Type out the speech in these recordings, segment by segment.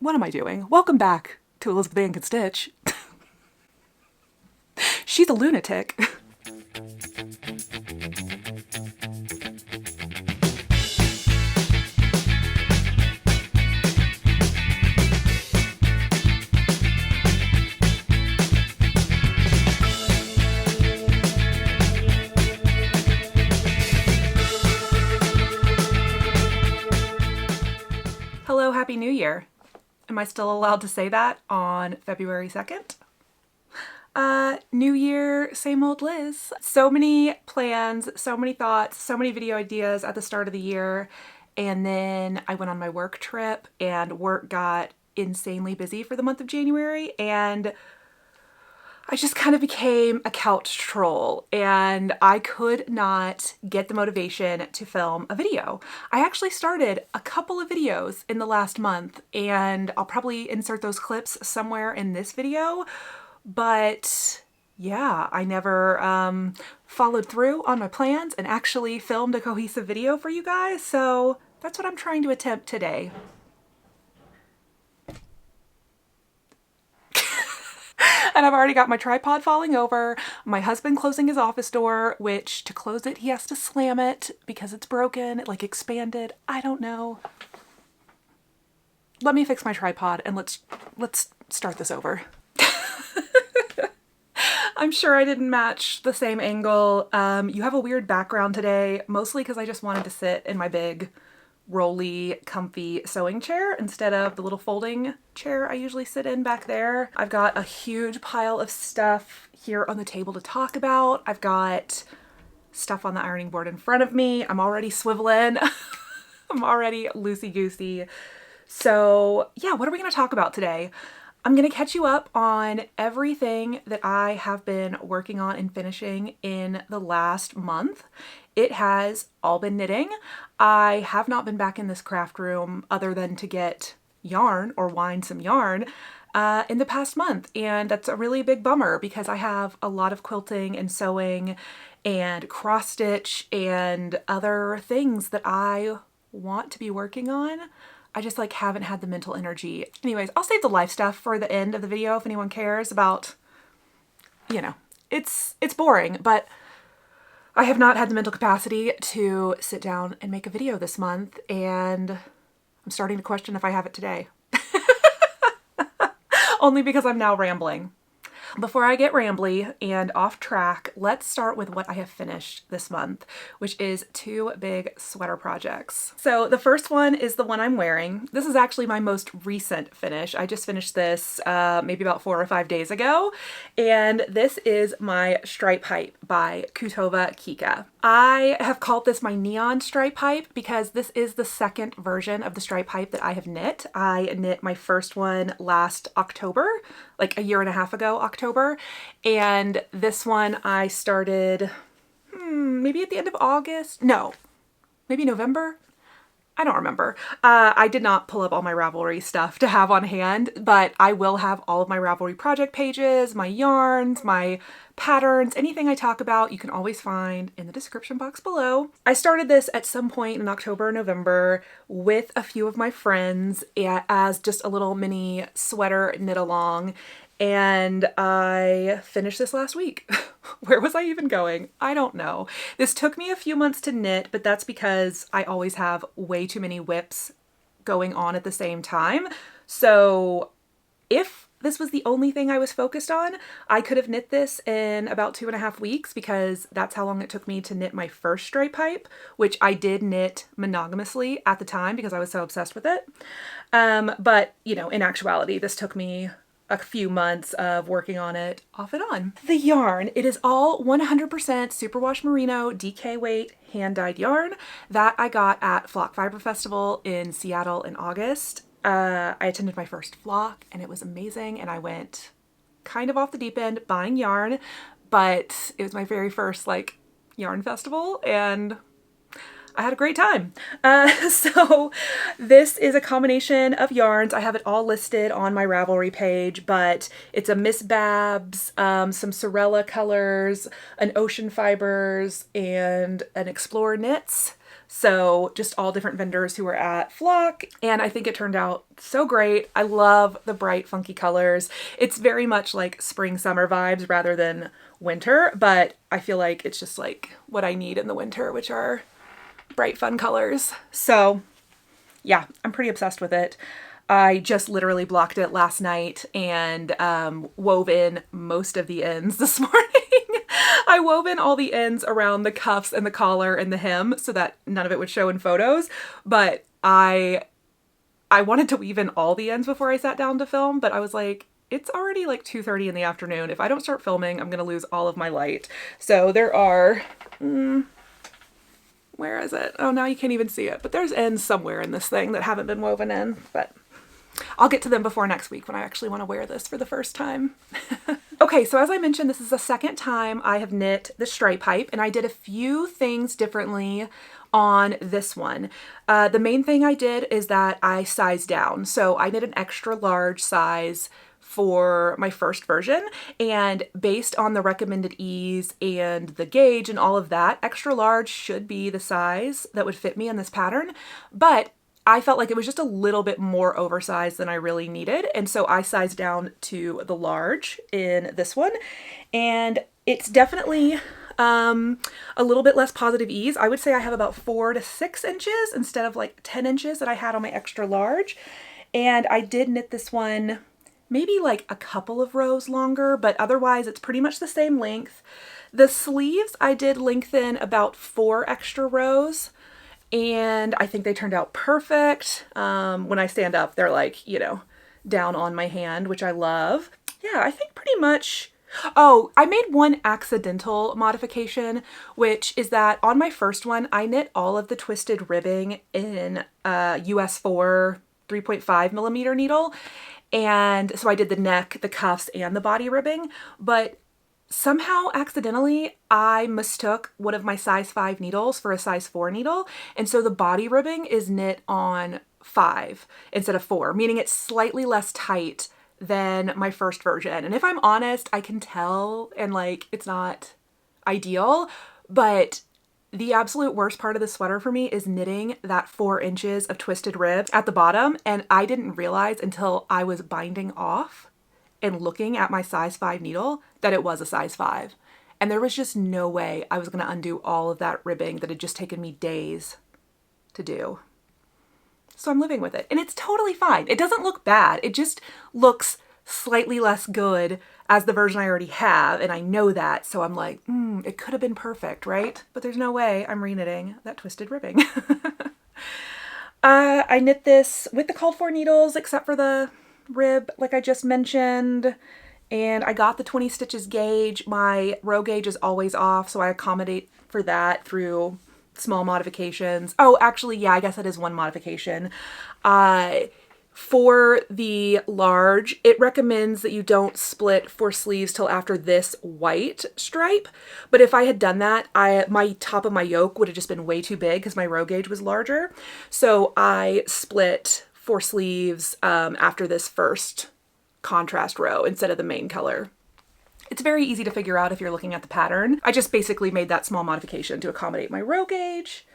What am I doing? Welcome back to Elizabeth Ann Can Stitch. She's a lunatic. Hello, Happy New Year. Am I still allowed to say that on February 2nd? New year, same old Liz. So many plans, so many thoughts, so many video ideas at the start of the year. And then I went on my work trip and work got insanely busy for the month of January. And I just kind of became a couch troll and I could not get the motivation to film a video. I actually started a couple of videos in the last month and I'll probably insert those clips somewhere in this video, but yeah, I never followed through on my plans and actually filmed a cohesive video for you guys, so that's what I'm trying to attempt today. And I've already got my tripod falling over, my husband closing his office door, which to close it, he has to slam it because it's broken, it like expanded. I don't know. Let me fix my tripod and let's start this over. I'm sure I didn't match the same angle. You have a weird background today, mostly because I just wanted to sit in my big rolly, comfy sewing chair instead of the little folding chair I usually sit in back there. I've got a huge pile of stuff here on the table to talk about. I've got stuff on the ironing board in front of me. I'm already swiveling. I'm already loosey-goosey. So yeah, what are we going to talk about today? I'm going to catch you up on everything that I have been working on and finishing in the last month. It has all been knitting. I have not been back in this craft room other than to get yarn or wind some yarn in the past month. And that's a really big bummer because I have a lot of quilting and sewing and cross stitch and other things that I want to be working on. I just like haven't had the mental energy. Anyways, I'll save the life stuff for the end of the video if anyone cares about, you know, it's boring, but I have not had the mental capacity to sit down and make a video this month, and I'm starting to question if I have it today. Only because I'm now rambling. Before I get rambly and off track, let's start with what I have finished this month, which is 2 big sweater projects. So the first one is the one I'm wearing. This is actually my most recent finish. I just finished this maybe about 4 or 5 days ago, and this is my stripe pipe by Kutova Kika. I have called this my neon stripe pipe because this is the second version of the stripe pipe that I have knit. I knit my first one last October, like a year and a half ago, October. And this one I started maybe at the end of August. No, maybe November. I don't remember. I did not pull up all my Ravelry stuff to have on hand, but I will have all of my Ravelry project pages, my yarns, my patterns, anything I talk about, you can always find in the description box below. I started this at some point in October or November with a few of my friends as just a little mini sweater knit along, and I finished this last week. Where was I even going? I don't know. This took me a few months to knit, but that's because I always have way too many whips going on at the same time. So if this was the only thing I was focused on, I could have knit this in about 2.5 weeks because that's how long it took me to knit my first stripe pipe, which I did knit monogamously at the time because I was so obsessed with it. But, you know, in actuality, this took me a few months of working on it off and on. The yarn, it is all 100% superwash merino DK weight hand-dyed yarn that I got at Flock Fiber Festival in Seattle in August. I attended my first flock and it was amazing, and I went kind of off the deep end buying yarn, but it was my very first like yarn festival and I had a great time. So this is a combination of yarns. I have it all listed on my Ravelry page, but it's a Miss Babs, some Sorella colors, an Ocean Fibers, and an Explorer Knits So just all different vendors who were at Flock, and I think it turned out so great. I love the bright, funky colors. It's very much like spring, summer vibes rather than winter, but I feel like it's just like what I need in the winter, which are bright, fun colors. So yeah, I'm pretty obsessed with it. I just literally blocked it last night and wove in most of the ends this morning. I wove in all the ends around the cuffs and the collar and the hem so that none of it would show in photos. But I wanted to weave in all the ends before I sat down to film, but I was like, it's already like 2:30 in the afternoon. If I don't start filming, I'm going to lose all of my light. So there are... where is it? Oh, now you can't even see it. But there's ends somewhere in this thing that haven't been woven in. But I'll get to them before next week when I actually want to wear this for the first time. Okay, so as I mentioned, this is the second time I have knit the stripe pipe, and I did a few things differently on this one. The main thing I did is that I sized down. So I knit an extra large size for my first version, and based on the recommended ease and the gauge and all of that, extra large should be the size that would fit me in this pattern, but I felt like it was just a little bit more oversized than I really needed, and so I sized down to the large in this one, and it's definitely a little bit less positive ease. I would say I have about 4 to 6 inches instead of like 10 inches that I had on my extra large, and I did knit this one maybe like a couple of rows longer, but otherwise it's pretty much the same length. The sleeves I did lengthen about 4 extra rows, and I think they turned out perfect. When I stand up, they're like, you know, down on my hand, which I love. Yeah, I think pretty much... Oh, I made one accidental modification, which is that on my first one, I knit all of the twisted ribbing in US 4 3.5 millimeter needle. And so I did the neck, the cuffs, and the body ribbing, but somehow accidentally I mistook one of my size 5 needles for a size 4 needle, and so the body ribbing is knit on 5 instead of 4, meaning it's slightly less tight than my first version. And if I'm honest, I can tell, and like it's not ideal, but the absolute worst part of the sweater for me is knitting that 4 inches of twisted rib at the bottom, and I didn't realize until I was binding off and looking at my size 5 needle that it was a size 5. And there was just no way I was going to undo all of that ribbing that had just taken me days to do. So I'm living with it, and it's totally fine. It doesn't look bad. It just looks slightly less good as the version I already have, and I know that, so I'm like, it could have been perfect, right? But there's no way I'm reknitting that twisted ribbing. I knit this with the called for needles, except for the rib, like I just mentioned, and I got the 20 stitches gauge. My row gauge is always off, so I accommodate for that through small modifications. Oh, actually, yeah, I guess that is one modification. For the large, it recommends that you don't split for sleeves till after this white stripe. But if I had done that, my top of my yoke would have just been way too big because my row gauge was larger. So I split for sleeves after this first contrast row instead of the main color. It's very easy to figure out if you're looking at the pattern. I just basically made that small modification to accommodate my row gauge,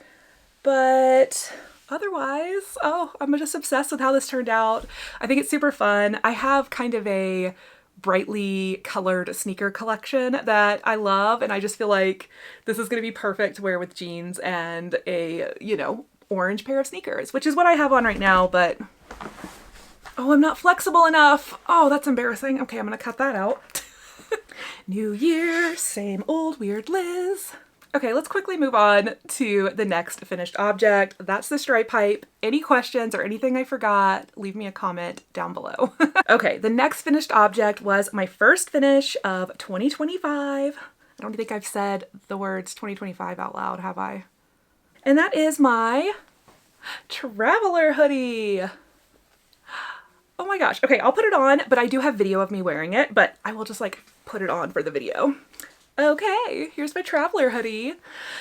but otherwise, oh, I'm just obsessed with how this turned out. I think it's super fun. I have kind of a brightly colored sneaker collection that I love, and I just feel like this is going to be perfect to wear with jeans and a, you know, orange pair of sneakers, which is what I have on right now, but oh, I'm not flexible enough. Oh, that's embarrassing. Okay, I'm going to cut that out. New year, same old weird Liz. Okay, let's quickly move on to the next finished object. That's the stripe pipe. Any questions or anything I forgot, leave me a comment down below. Okay, the next finished object was my first finish of 2025. I don't think I've said the words 2025 out loud, have I? And that is my Traveler Hoodie. Oh my gosh. Okay, I'll put it on, but I do have video of me wearing it, but I will just like put it on for the video. Okay, here's my Traveler Hoodie.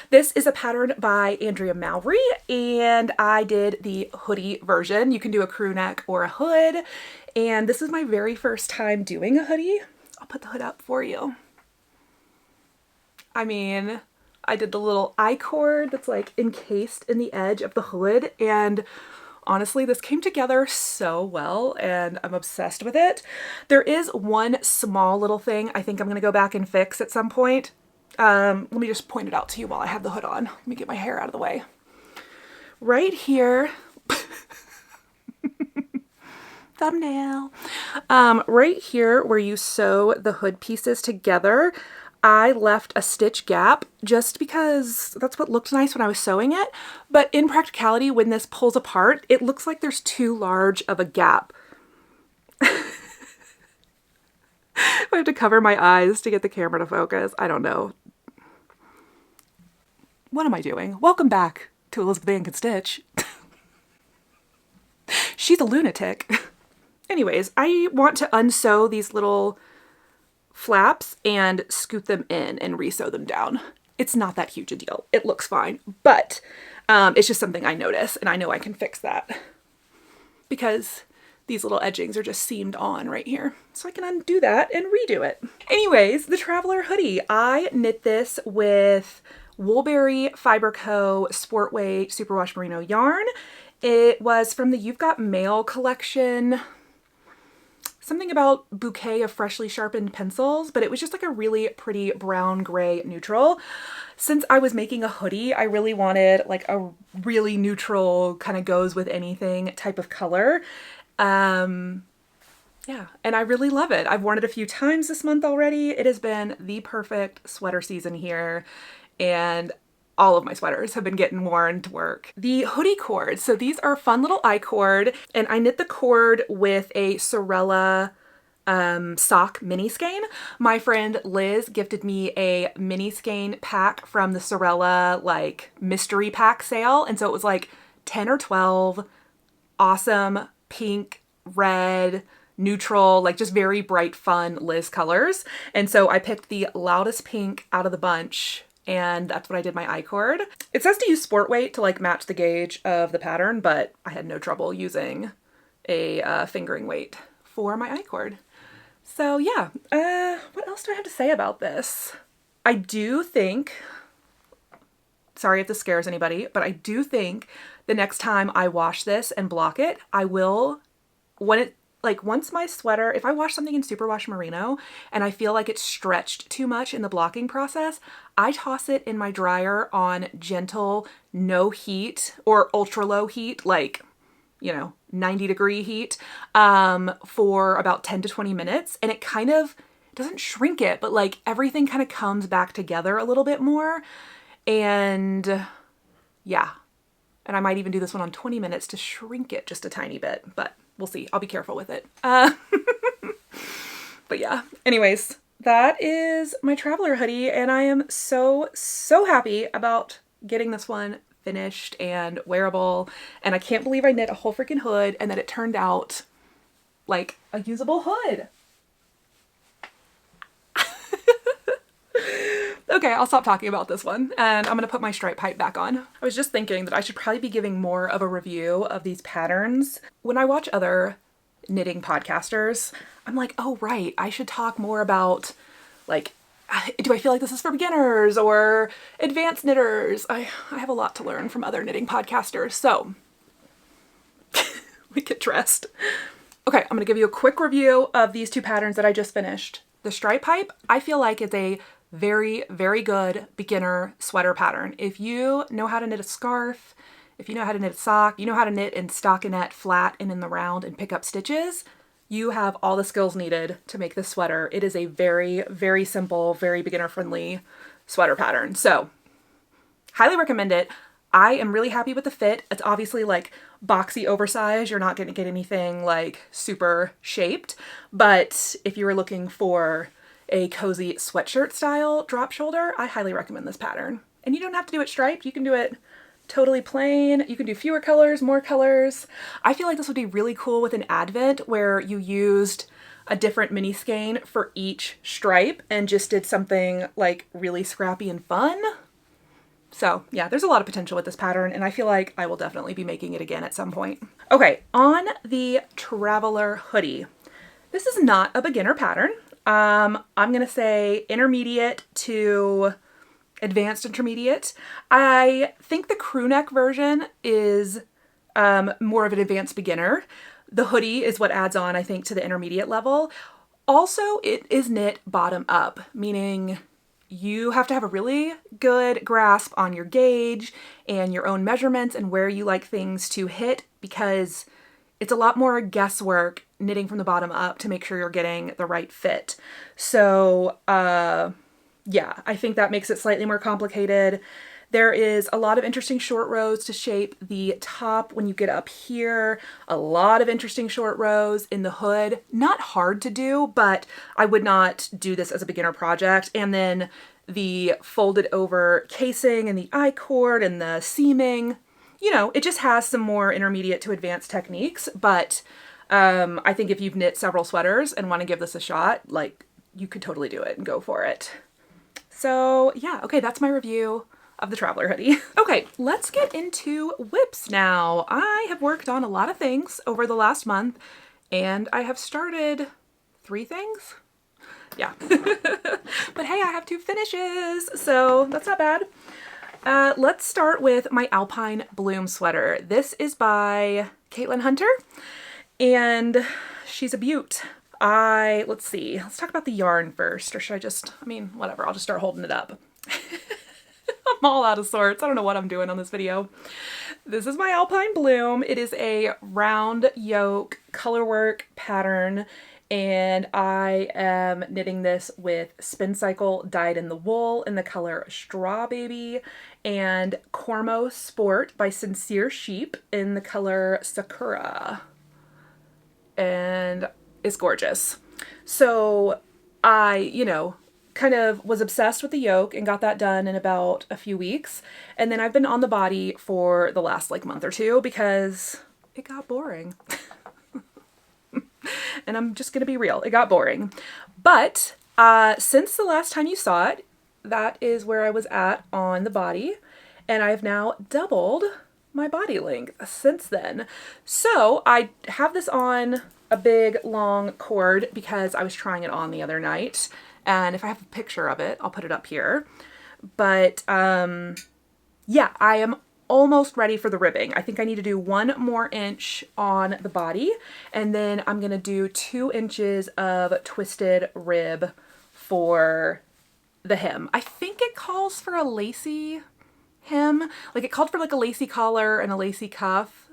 This is a pattern by Andrea Mowry, and I did the hoodie version. You can do a crew neck or a hood, and this is my very first time doing a hoodie. I'll put the hood up for you. I mean, I did the little I-cord that's like encased in the edge of the hood, and honestly, this came together so well and I'm obsessed with it. There is one small little thing I think I'm gonna go back and fix at some point. Let me just point it out to you while I have the hood on. Let me get my hair out of the way. Right here, thumbnail. Right here where you sew the hood pieces together, I left a stitch gap just because that's what looked nice when I was sewing it. But in practicality, when this pulls apart, it looks like there's too large of a gap. I have to cover my eyes to get the camera to focus. I don't know. What am I doing? Welcome back to Elizabeth Ann Can Stitch. She's a lunatic. Anyways, I want to unsew these little flaps and scoot them in and resew them down. It's not that huge a deal. It looks fine, but it's just something I notice and I know I can fix that because these little edgings are just seamed on right here. So I can undo that and redo it. Anyways, the Traveler Hoodie. I knit this with Woolberry Fiber Co. Sport Weight Superwash Merino yarn. It was from the You've Got Mail collection. Something about bouquet of freshly sharpened pencils, but it was just like a really pretty brown gray neutral. Since I was making a hoodie, I really wanted like a really neutral, kind of goes with anything type of color. Yeah, and I really love it. I've worn it a few times this month already. It has been the perfect sweater season here, and all of my sweaters have been getting worn to work. The hoodie cord. So these are a fun little I-cord, and I knit the cord with a Sorella sock mini skein. My friend Liz gifted me a mini skein pack from the Sorella like mystery pack sale, and so it was like 10 or 12 awesome pink, red, neutral, like just very bright, fun Liz colors. And so I picked the loudest pink out of the bunch, and that's what I did my I-cord. It says to use sport weight to like match the gauge of the pattern, but I had no trouble using a fingering weight for my I-cord. So yeah, what else do I have to say about this? I do think, sorry if this scares anybody, but I do think the next time I wash this and block it, I will, once my sweater, if I wash something in Superwash Merino and I feel like it's stretched too much in the blocking process, I toss it in my dryer on gentle, no heat or ultra low heat, like, 90-degree heat, for about 10 to 20 minutes. And it kind of doesn't shrink it, but like everything kind of comes back together a little bit more. And yeah, and I might even do this one on 20 minutes to shrink it just a tiny bit, but we'll see. I'll be careful with it. But yeah, anyways, that is my Traveler Hoodie, and I am so, so happy about getting this one finished and wearable. And I can't believe I knit a whole freaking hood and that it turned out like a usable hood. Okay, I'll stop talking about this one and I'm gonna put my stripe pipe back on. I was just thinking that I should probably be giving more of a review of these patterns. When I watch other knitting podcasters, I'm like, oh right, I should talk more about like, do I feel like this is for beginners or advanced knitters? I have a lot to learn from other knitting podcasters, so we get dressed. Okay, I'm gonna give you a quick review of these two patterns that I just finished. The stripe pipe, I feel like it's a very, very good beginner sweater pattern. If you know how to knit a scarf, if you know how to knit a sock, you know how to knit in stockinette flat and in the round and pick up stitches, you have all the skills needed to make this sweater. It is a very, very simple, very beginner friendly sweater pattern. So highly recommend it. I am really happy with the fit. It's obviously like boxy oversized. You're not going to get anything like super shaped, but if you were looking for a cozy sweatshirt style drop shoulder, I highly recommend this pattern. And you don't have to do it striped. You can do it totally plain. You can do fewer colors, more colors. I feel like this would be really cool with an advent where you used a different mini skein for each stripe and just did something like really scrappy and fun. So yeah, there's a lot of potential with this pattern, and I feel like I will definitely be making it again at some point. Okay, on the Traveler Hoodie. This is not a beginner pattern. I'm gonna say intermediate to advanced intermediate. I think the crew neck version is more of an advanced beginner. The hoodie is what adds on, I think, to the intermediate level. Also, it is knit bottom up, meaning you have to have a really good grasp on your gauge and your own measurements and where you like things to hit, because it's a lot more guesswork knitting from the bottom up to make sure you're getting the right fit. So, yeah, I think that makes it slightly more complicated. There is a lot of interesting short rows to shape the top when you get up here. A lot of interesting short rows in the hood. Not hard to do, but I would not do this as a beginner project. And then the folded over casing and the I-cord and the seaming, you know, it just has some more intermediate to advanced techniques. But I think if you've knit several sweaters and want to give this a shot, like, you could totally do it and go for it. So yeah, okay, that's my review of the Traveler hoodie. Okay, let's get into whips now. I have worked on a lot of things over the last month, and I have started 3 things. Yeah. But hey, I have 2 finishes, so that's not bad. Let's start with my Alpine Bloom sweater. This is by Caitlin Hunter, and she's a beaut. Let's see, let's talk about the yarn first, or should I just, whatever, I'll just start holding it up. I'm all out of sorts. I don't know what I'm doing on this video. This is my Alpine Bloom. It is a round yoke colorwork pattern, and I am knitting this with Spin Cycle dyed in the wool in the color Straw Baby, and Cormo Sport by Sincere Sheep in the color Sakura. And it's gorgeous. So I, kind of was obsessed with the yoke and got that done in about a few weeks. And then I've been on the body for the last month or 2 because it got boring. And I'm just gonna be real, it got boring. But since the last time you saw it, that is where I was at on the body. And I've now doubled my body length since then. So I have this on a big long cord because I was trying it on the other night. And if I have a picture of it, I'll put it up here. But yeah, I am almost ready for the ribbing. I think I need to do 1 more inch on the body, and then I'm gonna do 2 inches of twisted rib for the hem. I think it calls for a lacy hem. Like, it called for a lacy collar and a lacy cuff.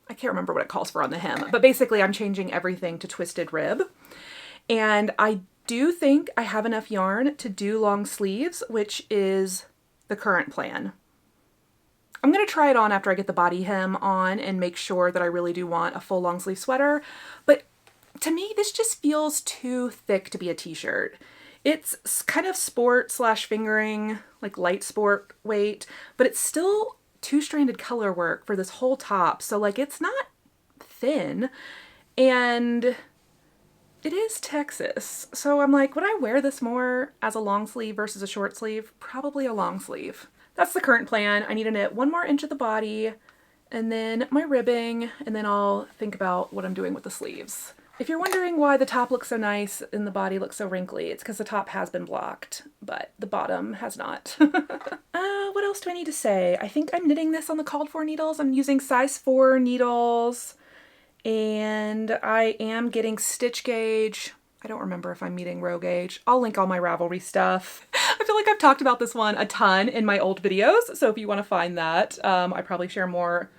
I can't remember what it calls for on the hem, but basically I'm changing everything to twisted rib. And I do think I have enough yarn to do long sleeves, which is the current plan. I'm gonna try it on after I get the body hem on and make sure that I really do want a full long sleeve sweater. But to me, this just feels too thick to be a t-shirt. It's kind of sport slash fingering, like light sport weight, but it's still 2-stranded color work for this whole top. So it's not thin, and it is Texas. So I'm like, would I wear this more as a long sleeve versus a short sleeve? Probably a long sleeve. That's the current plan. I need to knit 1 more inch of the body, and then my ribbing, and then I'll think about what I'm doing with the sleeves. If you're wondering why the top looks so nice and the body looks so wrinkly, it's because the top has been blocked, but the bottom has not. What else do I need to say? I think I'm knitting this on the called for needles. I'm using size 4 needles, and I am getting stitch gauge. I don't remember if I'm meeting row gauge. I'll link all my Ravelry stuff. I feel like I've talked about this one a ton in my old videos, so if you want to find that, I probably share more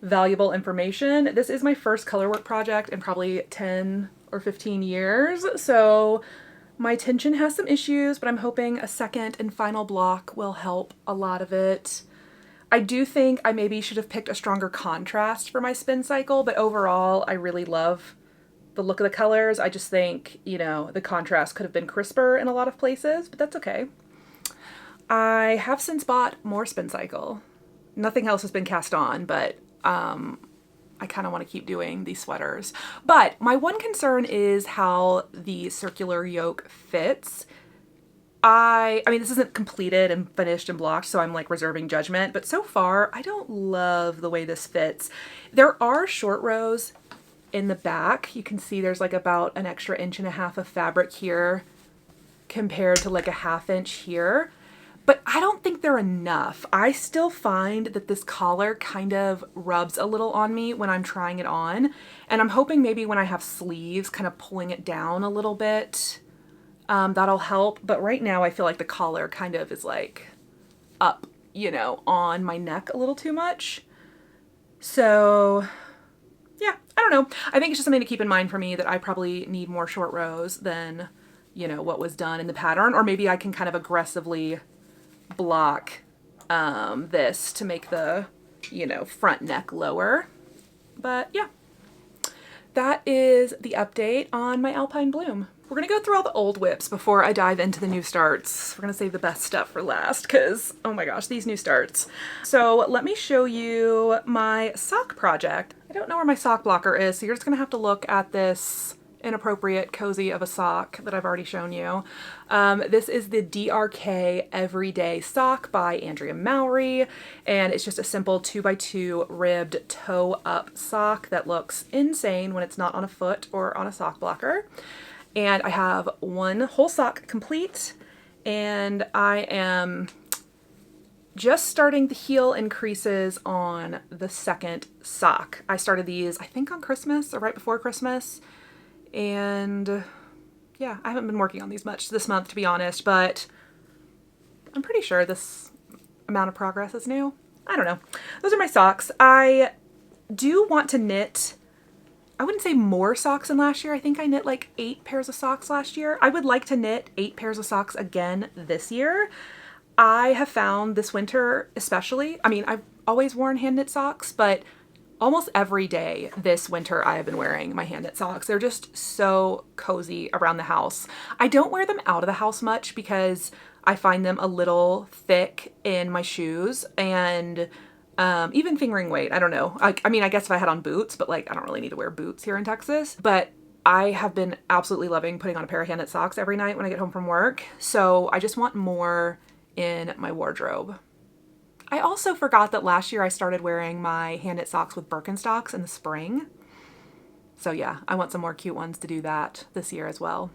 valuable information. This is my first colorwork project in probably 10 or 15 years, so my tension has some issues, but I'm hoping a second and final block will help a lot of it. I do think I maybe should have picked a stronger contrast for my spin cycle, but overall I really love the look of the colors. I just think, the contrast could have been crisper in a lot of places, but that's okay. I have since bought more spin cycle. Nothing else has been cast on, but I kind of want to keep doing these sweaters. But my one concern is how the circular yoke fits. I mean, this isn't completed and finished and blocked, so I'm reserving judgment, but so far I don't love the way this fits. There are short rows in the back. You can see there's about an extra 1.5 inches of fabric here compared to a 1/2 inch here. but I don't think they're enough. I still find that this collar kind of rubs a little on me when I'm trying it on. And I'm hoping maybe when I have sleeves, kind of pulling it down a little bit, that'll help. But right now I feel like the collar kind of is like up, you know, on my neck a little too much. So yeah, I don't know. I think it's just something to keep in mind for me that I probably need more short rows than, you know, what was done in the pattern. Or maybe I can kind of aggressively block this to make the, you know, front neck lower. But yeah, that is the update on my Alpine Bloom. We're gonna go through all the old whips before I dive into the new starts. We're gonna save the best stuff for last because, oh my gosh, these new starts. So let me show you my sock project. I don't know where my sock blocker is, so you're just gonna have to look at this inappropriate cozy of a sock that I've already shown you. This is the DRK Everyday Sock by Andrea Mowry, and it's just a simple 2x2 ribbed toe up sock that looks insane when it's not on a foot or on a sock blocker. And I have one whole sock complete, and I am just starting the heel increases on the second sock. I started these, I think, on Christmas or right before Christmas. And yeah, I haven't been working on these much this month, to be honest, but I'm pretty sure this amount of progress is new. I don't know. Those are my socks. I do want to knit, I wouldn't say more socks than last year. I think I knit like 8 pairs of socks last year. I would like to knit 8 pairs of socks again this year. I have found this winter especially, I mean, I've always worn hand knit socks, but almost every day this winter I have been wearing my hand knit socks. They're just so cozy around the house. I don't wear them out of the house much because I find them a little thick in my shoes and even fingering weight. I don't know. I mean, I guess if I had on boots, but like I don't really need to wear boots here in Texas. But I have been absolutely loving putting on a pair of hand knit socks every night when I get home from work. So I just want more in my wardrobe. I also forgot that last year I started wearing my hand knit socks with Birkenstocks in the spring. So yeah, I want some more cute ones to do that this year as well.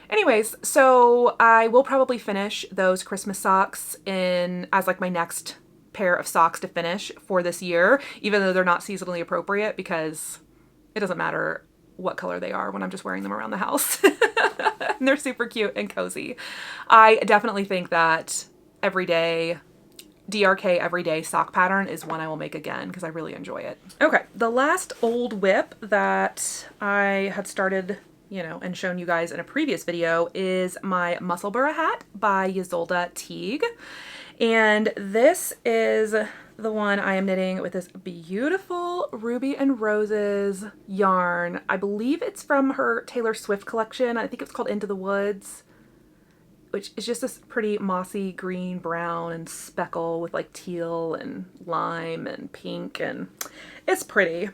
Anyways, so I will probably finish those Christmas socks as like my next pair of socks to finish for this year, even though they're not seasonally appropriate because it doesn't matter what color they are when I'm just wearing them around the house. And they're super cute and cozy. I definitely think that DRK Everyday sock pattern is one I will make again because I really enjoy it. Okay, the last old whip that I had started, you know, and shown you guys in a previous video is my Musselburgh hat by Ysolda Teague. And this is the one I am knitting with this beautiful Ruby and Roses yarn. I believe it's from her Taylor Swift collection. I think it's called Into the Woods, which is just this pretty mossy green, brown, and speckle with like teal and lime and pink, and it's pretty.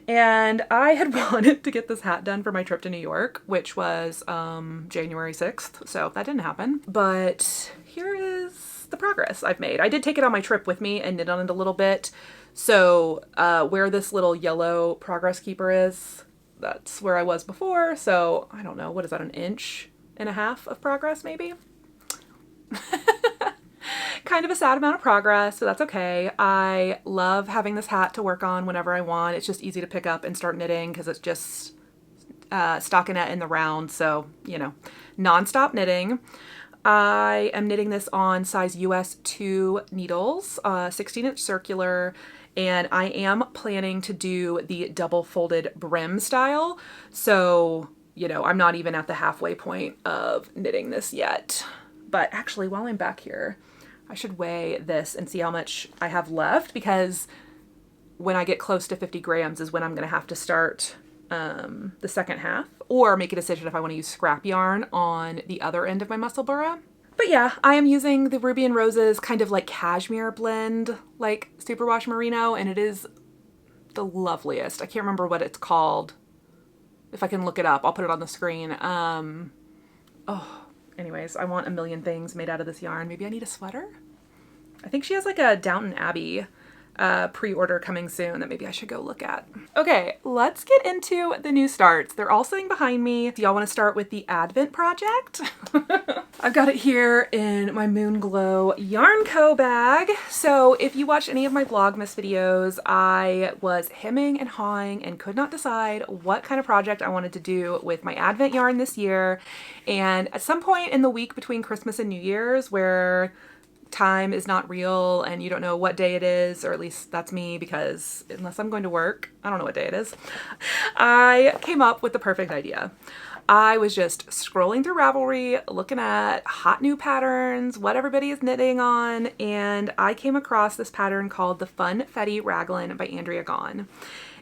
And I had wanted to get this hat done for my trip to New York, which was January 6th, so that didn't happen. But here is the progress I've made. I did take it on my trip with me and knit on it a little bit. So where this little yellow progress keeper is, that's where I was before. So I don't know, what is that, 1.5 inches of progress maybe? Kind of a sad amount of progress, but that's okay. I love having this hat to work on whenever I want. It's just easy to pick up and start knitting because it's just stockinette in the round. So, you know, non-stop knitting. I am knitting this on size US 2 needles, 16-inch circular, and I am planning to do the double folded brim style. So, you know, I'm not even at the halfway point of knitting this yet. But actually, while I'm back here, I should weigh this and see how much I have left, because when I get close to 50 grams is when I'm going to have to start the second half, or make a decision if I want to use scrap yarn on the other end of my Musselburgh. But yeah, I am using the Ruby and Roses kind of like cashmere blend, like Superwash Merino, and it is the loveliest. I can't remember what it's called. If I can look it up, I'll put it on the screen. Anyways, I want a million things made out of this yarn. Maybe I need a sweater? I think she has like a Downton Abbey pre-order coming soon that maybe I should go look at. Okay, let's get into the new starts. They're all sitting behind me. Do y'all want to start with the Advent project? I've got it here in my Moon Glow Yarn Co bag. So if you watched any of my Vlogmas videos, I was hemming and hawing and could not decide what kind of project I wanted to do with my Advent yarn this year. And at some point in the week between Christmas and New Year's, where time is not real and you don't know what day it is, or at least that's me, because unless I'm going to work, I don't know what day it is, I came up with the perfect idea. I was just scrolling through Ravelry, looking at hot new patterns, what everybody is knitting on, and I came across this pattern called the Funfetti Raglan by Andrea Gaughan.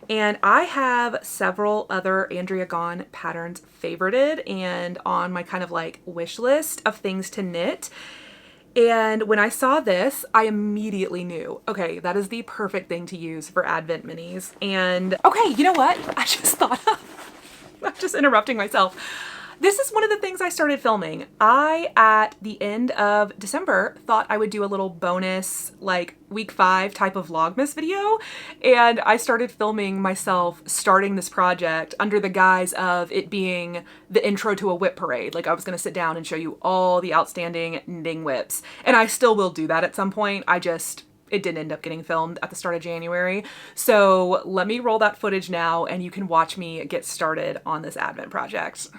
And I have several other Andrea Gaughan patterns favorited and on my kind of like wish list of things to knit. And when I saw this, I immediately knew, okay, that is the perfect thing to use for Advent minis. And okay, you know what? I just thought of, I'm just interrupting myself. This is one of the things I started filming. I, at the end of December, thought I would do a little bonus, like week 5 type of Vlogmas video. And I started filming myself starting this project under the guise of it being the intro to a whip parade. Like I was gonna sit down and show you all the outstanding knitting whips. And I still will do that at some point. It didn't end up getting filmed at the start of January. So let me roll that footage now and you can watch me get started on this Advent project.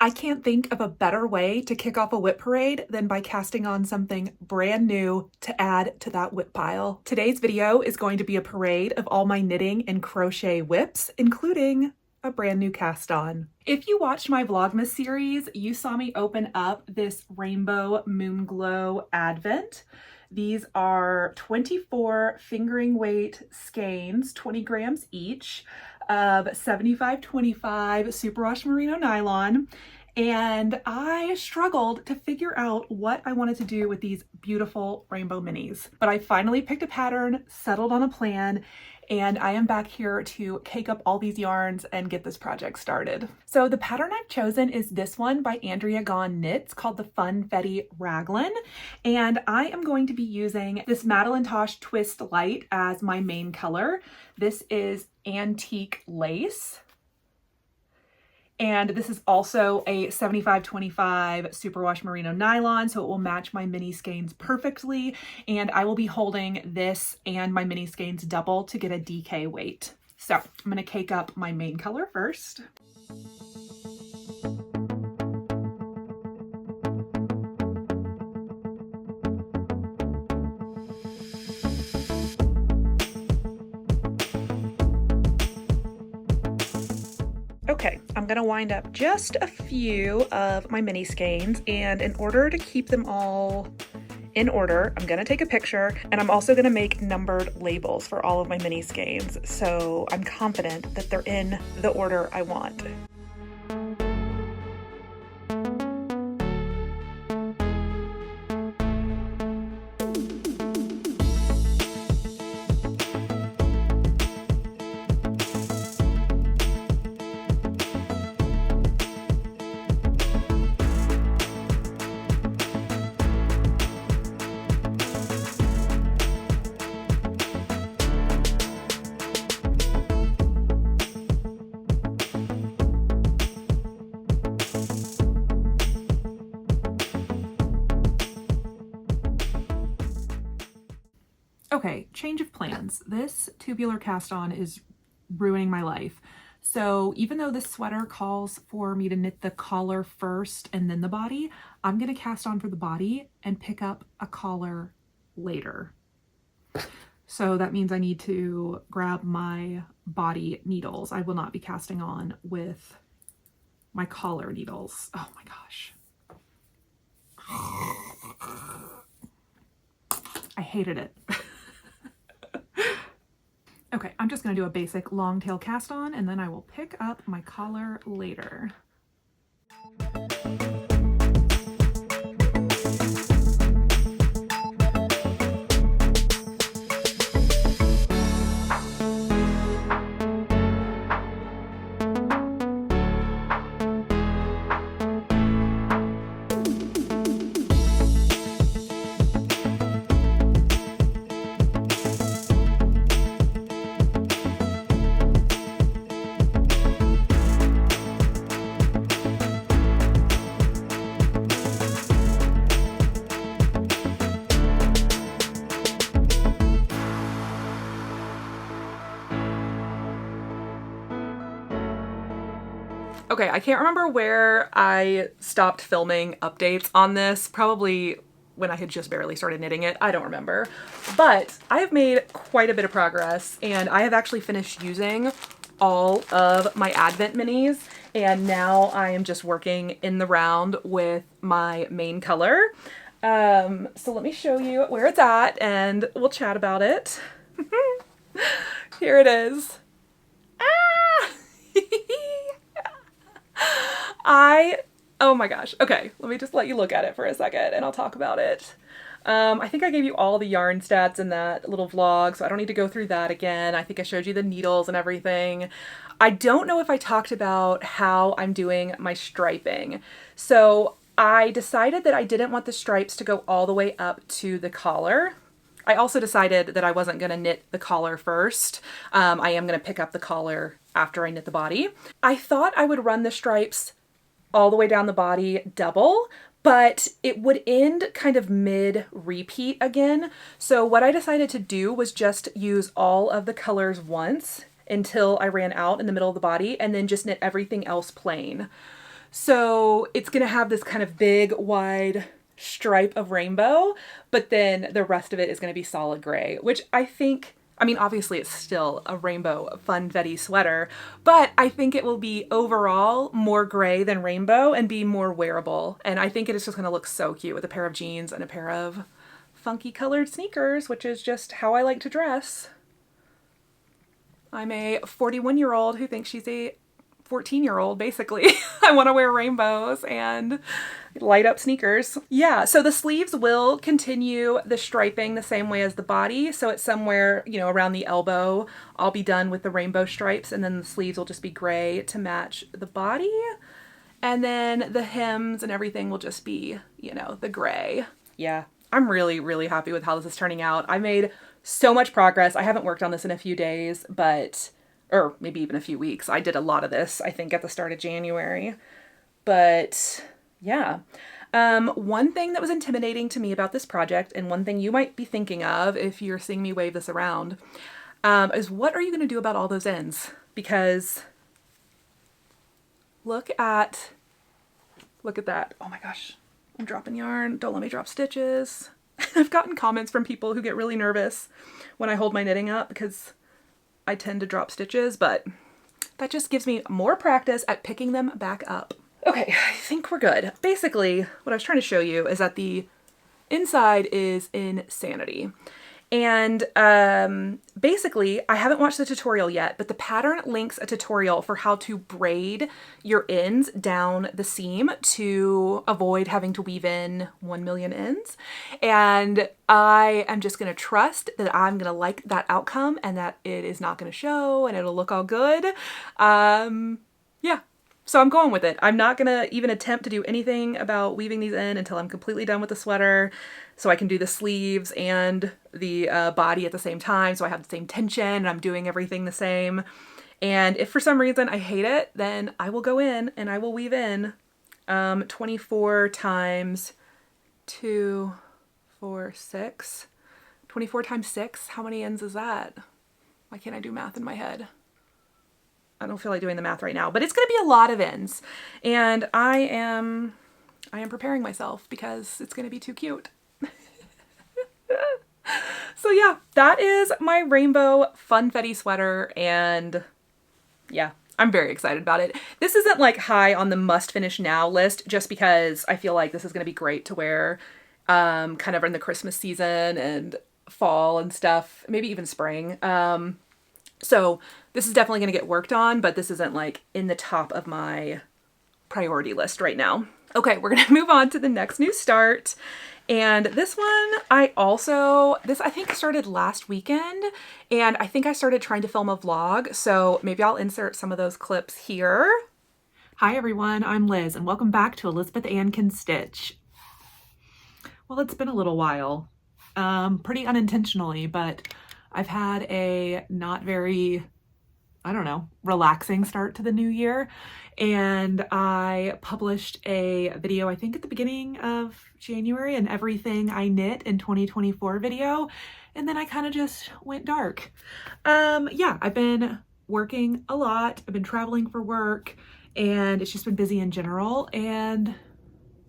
I can't think of a better way to kick off a whip parade than by casting on something brand new to add to that whip pile. Today's video is going to be a parade of all my knitting and crochet whips, including a brand new cast on. If you watched my Vlogmas series, you saw me open up this Rainbow Moon Glow Advent. These are 24 fingering weight skeins, 20 grams each, of 75-25 superwash merino nylon. And I struggled to figure out what I wanted to do with these beautiful rainbow minis. But I finally picked a pattern, settled on a plan, and I am back here to cake up all these yarns and get this project started. So the pattern I've chosen is this one by Andrea Gaughan Knits called the Funfetti Raglan. And I am going to be using this Madeline Tosh Twist Light as my main color. This is antique lace. And this is also a 75-25 superwash merino nylon, so it will match my mini skeins perfectly. And I will be holding this and my mini skeins double to get a DK weight. So I'm gonna cake up my main color first. Okay, I'm gonna wind up just a few of my mini skeins, and in order to keep them all in order, I'm gonna take a picture, and I'm also gonna make numbered labels for all of my mini skeins, so I'm confident that they're in the order I want. Okay, change of plans. This tubular cast on is ruining my life. So even though this sweater calls for me to knit the collar first and then the body, I'm gonna cast on for the body and pick up a collar later. So that means I need to grab my body needles. I will not be casting on with my collar needles. Oh my gosh. I hated it. Okay, I'm just going to do a basic long tail cast on, and then I will pick up my collar later. Okay, I can't remember where I stopped filming updates on this, probably when I had just barely started knitting it. I don't remember. But I have made quite a bit of progress, and I have actually finished using all of my Advent minis, and now I am just working in the round with my main color. So let me show you where it's at, and we'll chat about it. Here it is. Ah! Oh my gosh. Okay, let me just let you look at it for a second and I'll talk about it. I think I gave you all the yarn stats in that little vlog, so I don't need to go through that again. I think I showed you the needles and everything. I don't know if I talked about how I'm doing my striping. So I decided that I didn't want the stripes to go all the way up to the collar. I also decided that I wasn't going to knit the collar first. I am going to pick up the collar after I knit the body. I thought I would run the stripes all the way down the body double, but it would end kind of mid repeat again. So what I decided to do was just use all of the colors once until I ran out in the middle of the body, and then just knit everything else plain. So it's going to have this kind of big wide stripe of rainbow, but then the rest of it is going to be solid gray, which I think, I mean, obviously it's still a rainbow funfetti sweater, but I think it will be overall more gray than rainbow and be more wearable. And I think it is just going to look so cute with a pair of jeans and a pair of funky colored sneakers, which is just how I like to dress. I'm a 41-year-old who thinks she's a 14-year-old, basically. I want to wear rainbows and light up sneakers. Yeah, so the sleeves will continue the striping the same way as the body. So it's somewhere, you know, around the elbow. I'll be done with the rainbow stripes, and then the sleeves will just be gray to match the body. And then the hems and everything will just be, you know, the gray. Yeah, I'm really, really happy with how this is turning out. I made so much progress. I haven't worked on this in a few days, or maybe even a few weeks. I did a lot of this, I think, at the start of January. But yeah. One thing that was intimidating to me about this project, and one thing you might be thinking of if you're seeing me wave this around, is what are you going to do about all those ends? Because look at that. Oh my gosh, I'm dropping yarn. Don't let me drop stitches. I've gotten comments from people who get really nervous when I hold my knitting up because I tend to drop stitches, but that just gives me more practice at picking them back up. Okay, I think we're good. Basically, what I was trying to show you is that the inside is insanity. And basically, I haven't watched the tutorial yet, but the pattern links a tutorial for how to braid your ends down the seam to avoid having to weave in 1 million ends. And I am just going to trust that I'm going to like that outcome and that it is not going to show and it'll look all good. Yeah. So I'm going with it. I'm not going to even attempt to do anything about weaving these in until I'm completely done with the sweater, so I can do the sleeves and the body at the same time, so I have the same tension and I'm doing everything the same. And if for some reason I hate it, then I will go in and I will weave in 24 times 2, 4, 6. 24 times 6, how many ends is that? Why can't I do math in my head? I don't feel like doing the math right now, but it's going to be a lot of ends. And I am preparing myself because it's going to be too cute. So yeah, that is my rainbow funfetti sweater, and yeah, I'm very excited about it. This isn't like high on the must finish now list just because I feel like this is going to be great to wear kind of in the Christmas season and fall and stuff, maybe even spring. So this is definitely going to get worked on, but this isn't like in the top of my priority list right now. Okay, we're going to move on to the next new start. And this one, I think started last weekend, and I think I started trying to film a vlog, so maybe I'll insert some of those clips here. Hi everyone, I'm Liz, and welcome back to Elizabeth Ann Can Stitch. Well, it's been a little while, pretty unintentionally, but I've had a not very, I don't know, relaxing start to the new year. And I published a video, I think at the beginning of January, an everything I knit in 2024 video. And then I kind of just went dark. Yeah, I've been working a lot. I've been traveling for work and it's just been busy in general. And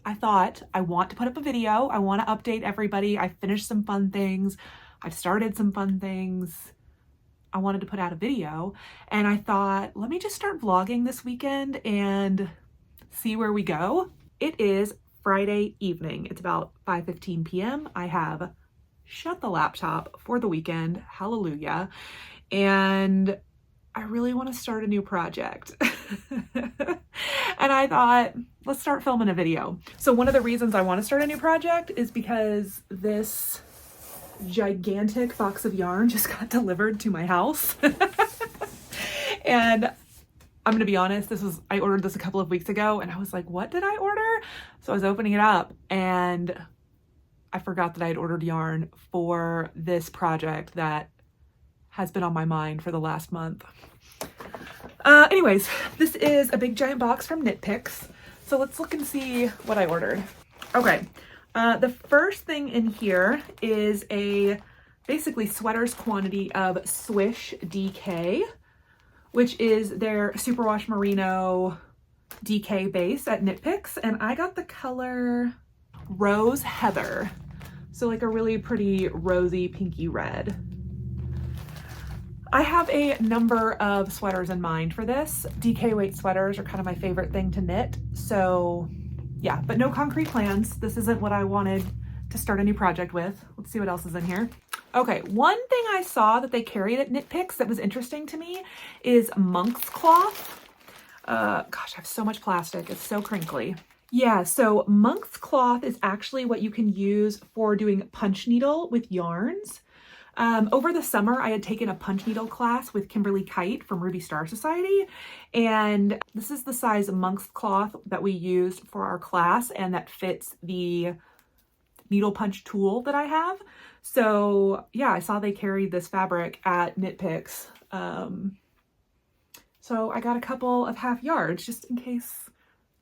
I thought, I want to put up a video. I want to update everybody. I finished some fun things. I've started some fun things. I wanted to put out a video, and I thought, let me just start vlogging this weekend and see where we go. It is Friday evening. It's about 5:15 p.m. I have shut the laptop for the weekend. Hallelujah. And I really want to start a new project. And I thought, let's start filming a video. So one of the reasons I want to start a new project is because this gigantic box of yarn just got delivered to my house. And I'm gonna be honest, I ordered this a couple of weeks ago, and I was like, what did I order? So I was opening it up, and I forgot that I had ordered yarn for this project that has been on my mind for the last month. Anyways, this is a big giant box from Knit Picks. So let's look and see what I ordered. Okay, the first thing in here is a basically sweaters quantity of Swish DK, which is their superwash merino DK base at Knit Picks. And I got the color Rose Heather. So like a really pretty rosy pinky red. I have a number of sweaters in mind for this. DK weight sweaters are kind of my favorite thing to knit. So yeah, but no concrete plans. This isn't what I wanted to start a new project with. Let's see what else is in here. Okay, one thing I saw that they carried at Knit Picks that was interesting to me is monk's cloth. Gosh, I have so much plastic. It's so crinkly. Yeah, so monk's cloth is actually what you can use for doing punch needle with yarns. Over the summer, I had taken a punch needle class with Kimberly Kite from Ruby Star Society, and this is the size monk's cloth that we used for our class, and that fits the needle punch tool that I have. So yeah, I saw they carried this fabric at Knit Picks. So I got a couple of half yards just in case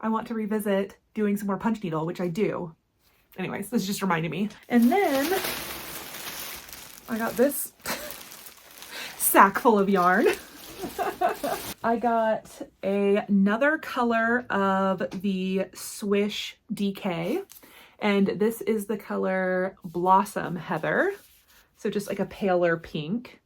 I want to revisit doing some more punch needle, which I do. Anyways, this just reminded me. And then I got this sack full of yarn. I got another color of the Swish DK, and this is the color Blossom Heather. So just like a paler pink.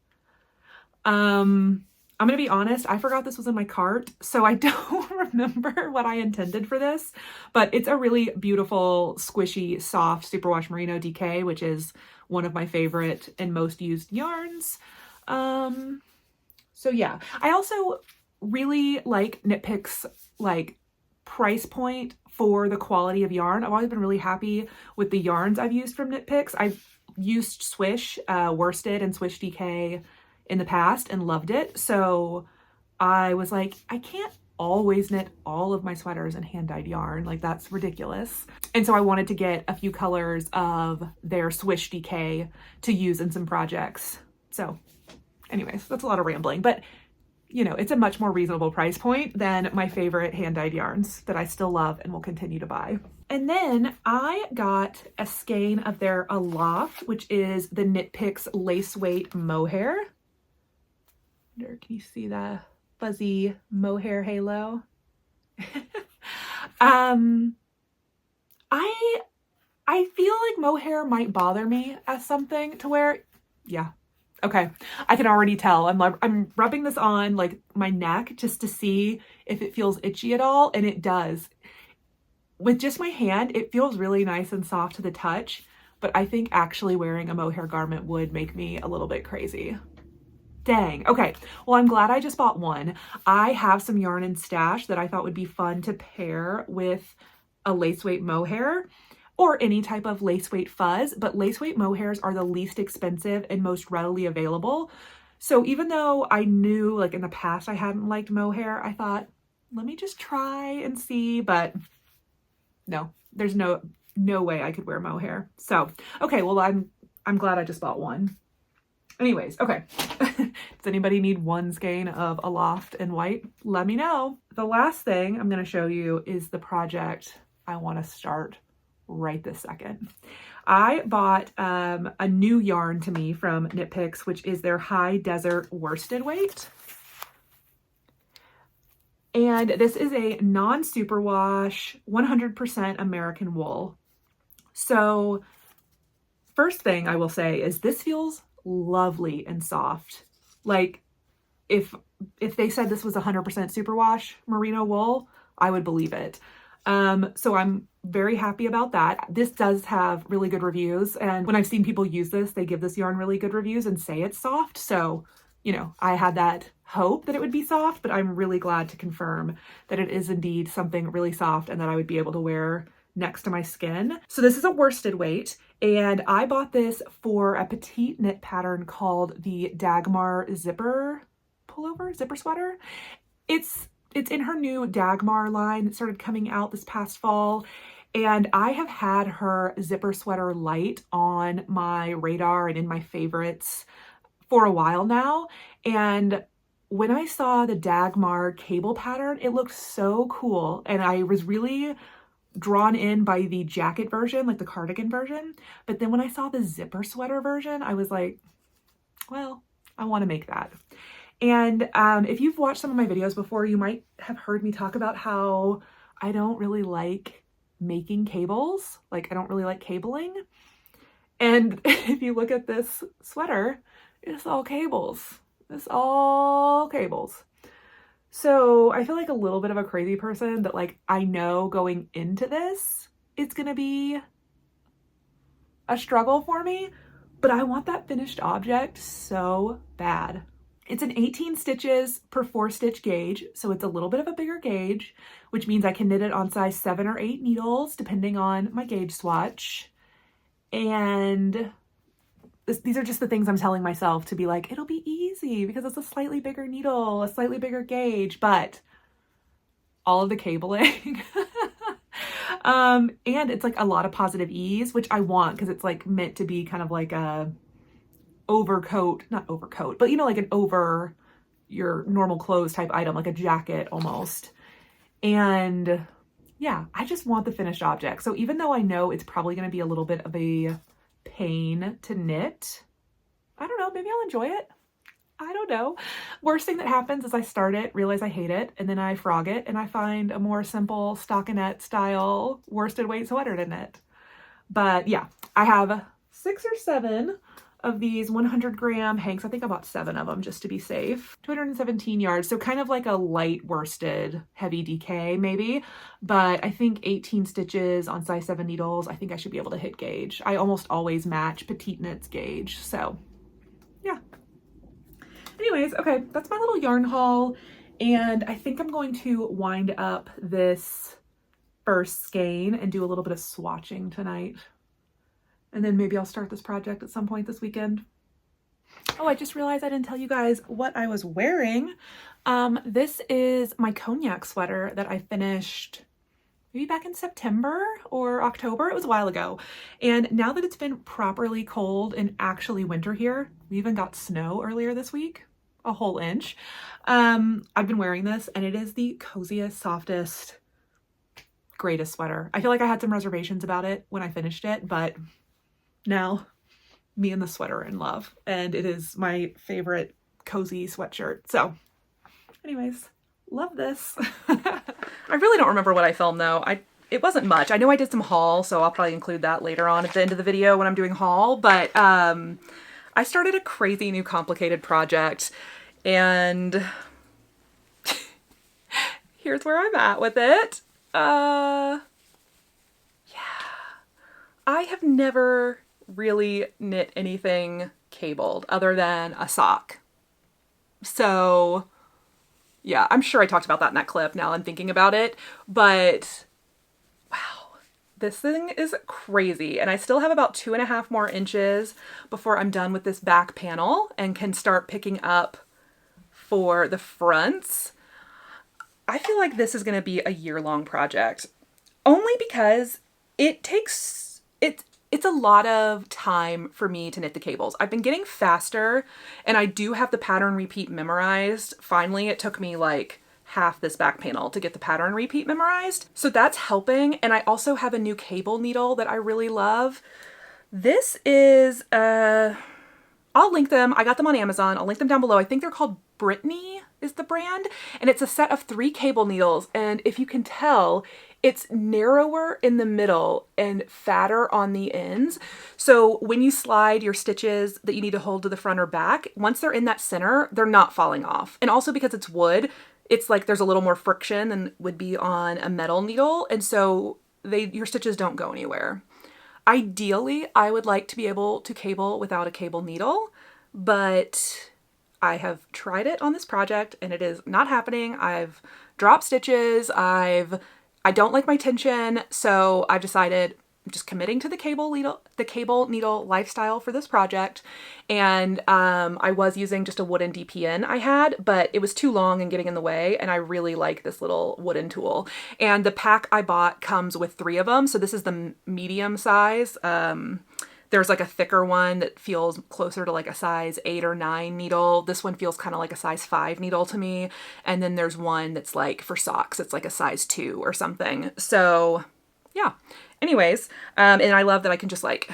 I'm gonna be honest, I forgot this was in my cart, so I don't remember what I intended for this, but it's a really beautiful, squishy, soft superwash merino DK, which is one of my favorite and most used yarns. So yeah, I also really like Knit Picks like price point for the quality of yarn. I've always been really happy with the yarns I've used from Knit Picks. I've used Swish, worsted and Swish DK in the past and loved it. So I was like, I can't always knit all of my sweaters in hand-dyed yarn. Like, that's ridiculous. And so I wanted to get a few colors of their Swish DK to use in some projects. So anyways, that's a lot of rambling, but you know, it's a much more reasonable price point than my favorite hand-dyed yarns that I still love and will continue to buy. And then I got a skein of their Aloft, which is the Knit Picks lace weight mohair. Can you see the fuzzy mohair halo? I feel like mohair might bother me as something to where, yeah. Okay, I can already tell. I'm rubbing this on like my neck just to see if it feels itchy at all, and it does. With just my hand, it feels really nice and soft to the touch, but I think actually wearing a mohair garment would make me a little bit crazy. Dang. Okay, well, I'm glad I just bought one. I have some yarn in stash that I thought would be fun to pair with a lace weight mohair, or any type of lace weight fuzz, but lace weight mohairs are the least expensive and most readily available. So even though I knew like in the past I hadn't liked mohair, I thought, let me just try and see, but no, there's no way I could wear mohair. So, okay, well, I'm glad I just bought one. Anyways, okay. Does anybody need one skein of Aloft in white? Let me know. The last thing I'm going to show you is the project I want to start right this second. I bought a new yarn to me from Knit Picks, which is their High Desert worsted weight. And this is a non-superwash, 100% American wool. So first thing I will say is this feels lovely and soft. Like if they said this was 100% superwash merino wool, I would believe it. So I'm very happy about that. This does have really good reviews, and when I've seen people use this, they give this yarn really good reviews and say it's soft. So, you know, I had that hope that it would be soft, but I'm really glad to confirm that it is indeed something really soft and that I would be able to wear next to my skin. So this is a worsted weight, and I bought this for a petite knit pattern called the Dagmar zipper pullover, zipper sweater. It's in her new Dagmar line that started coming out this past fall. And I have had her zipper sweater light on my radar and in my favorites for a while now. And when I saw the Dagmar cable pattern, it looked so cool. And I was really drawn in by the jacket version, like the cardigan version. But then when I saw the zipper sweater version, I was like, well, I want to make that. And if you've watched some of my videos before, you might have heard me talk about how I don't really like making cables. Like, I don't really like cabling. And if you look at this sweater, it's all cables. It's all cables. So I feel like a little bit of a crazy person that, like, I know going into this, it's going to be a struggle for me, but I want that finished object so bad. It's an 18 stitches per 4 stitch gauge, so it's a little bit of a bigger gauge, which means I can knit it on size 7 or 8 needles, depending on my gauge swatch. And these are just the things I'm telling myself to be like, it'll be easy because it's a slightly bigger needle, a slightly bigger gauge, but all of the cabling. And it's like a lot of positive ease, which I want because it's like meant to be kind of like a overcoat, not overcoat, but you know, like an over your normal clothes type item, like a jacket almost. And yeah, I just want the finished object. So even though I know it's probably going to be a little bit of a pain to knit, I don't know, maybe I'll enjoy it. I don't know. Worst thing that happens is I start it, realize I hate it, and then I frog it and I find a more simple stockinette style worsted weight sweater to knit. But yeah, I have 6 or 7 of these 100-gram hanks. I think I bought 7 of them just to be safe. 217 yards, so kind of like a light worsted heavy DK maybe, but I think 18 stitches on size 7 needles, I think I should be able to hit gauge. I almost always match petite knits gauge, so yeah. Anyways, okay, that's my little yarn haul, and I think I'm going to wind up this first skein and do a little bit of swatching tonight. And then maybe I'll start this project at some point this weekend. Oh, I just realized I didn't tell you guys what I was wearing. This is my cognac sweater that I finished maybe back in September or October. It was a while ago. And now that it's been properly cold and actually winter here, we even got snow earlier this week, a whole inch. I've been wearing this and it is the coziest, softest, greatest sweater. I feel like I had some reservations about it when I finished it, but now me and the sweater are in love, and it is my favorite cozy sweatshirt. So anyways, love this. I really don't remember what I filmed though. It wasn't much. I know I did some haul, so I'll probably include that later on at the end of the video when I'm doing haul, but I started a crazy new complicated project, and here's where I'm at with it. Yeah. I have never really knit anything cabled other than a sock. So yeah, I'm sure I talked about that in that clip now I'm thinking about it, but wow, this thing is crazy. And I still have about 2.5 more inches before I'm done with this back panel and can start picking up for the fronts. I feel like this is going to be a year-long project, only because it's a lot of time for me to knit the cables. I've been getting faster and I do have the pattern repeat memorized. Finally, it took me like half this back panel to get the pattern repeat memorized. So that's helping. And I also have a new cable needle that I really love. This is, I'll link them. I got them on Amazon. I'll link them down below. I think they're called Brittany is the brand, and it's a set of 3 cable needles, and if you can tell, it's narrower in the middle and fatter on the ends. So when you slide your stitches that you need to hold to the front or back, once they're in that center, they're not falling off. And also because it's wood, it's like there's a little more friction than would be on a metal needle, and so your stitches don't go anywhere. Ideally, I would like to be able to cable without a cable needle, but I have tried it on this project and it is not happening. I've dropped stitches. I don't like my tension, so I've decided I'm just committing to the cable needle lifestyle for this project. And I was using just a wooden DPN I had, but it was too long and getting in the way, and I really like this little wooden tool. And the pack I bought comes with 3 of them, so this is the medium size. There's like a thicker one that feels closer to like a size 8 or 9 needle. This one feels kind of like a size 5 needle to me. And then there's one that's like for socks, it's like a size 2 or something. So yeah, anyways, and I love that I can just like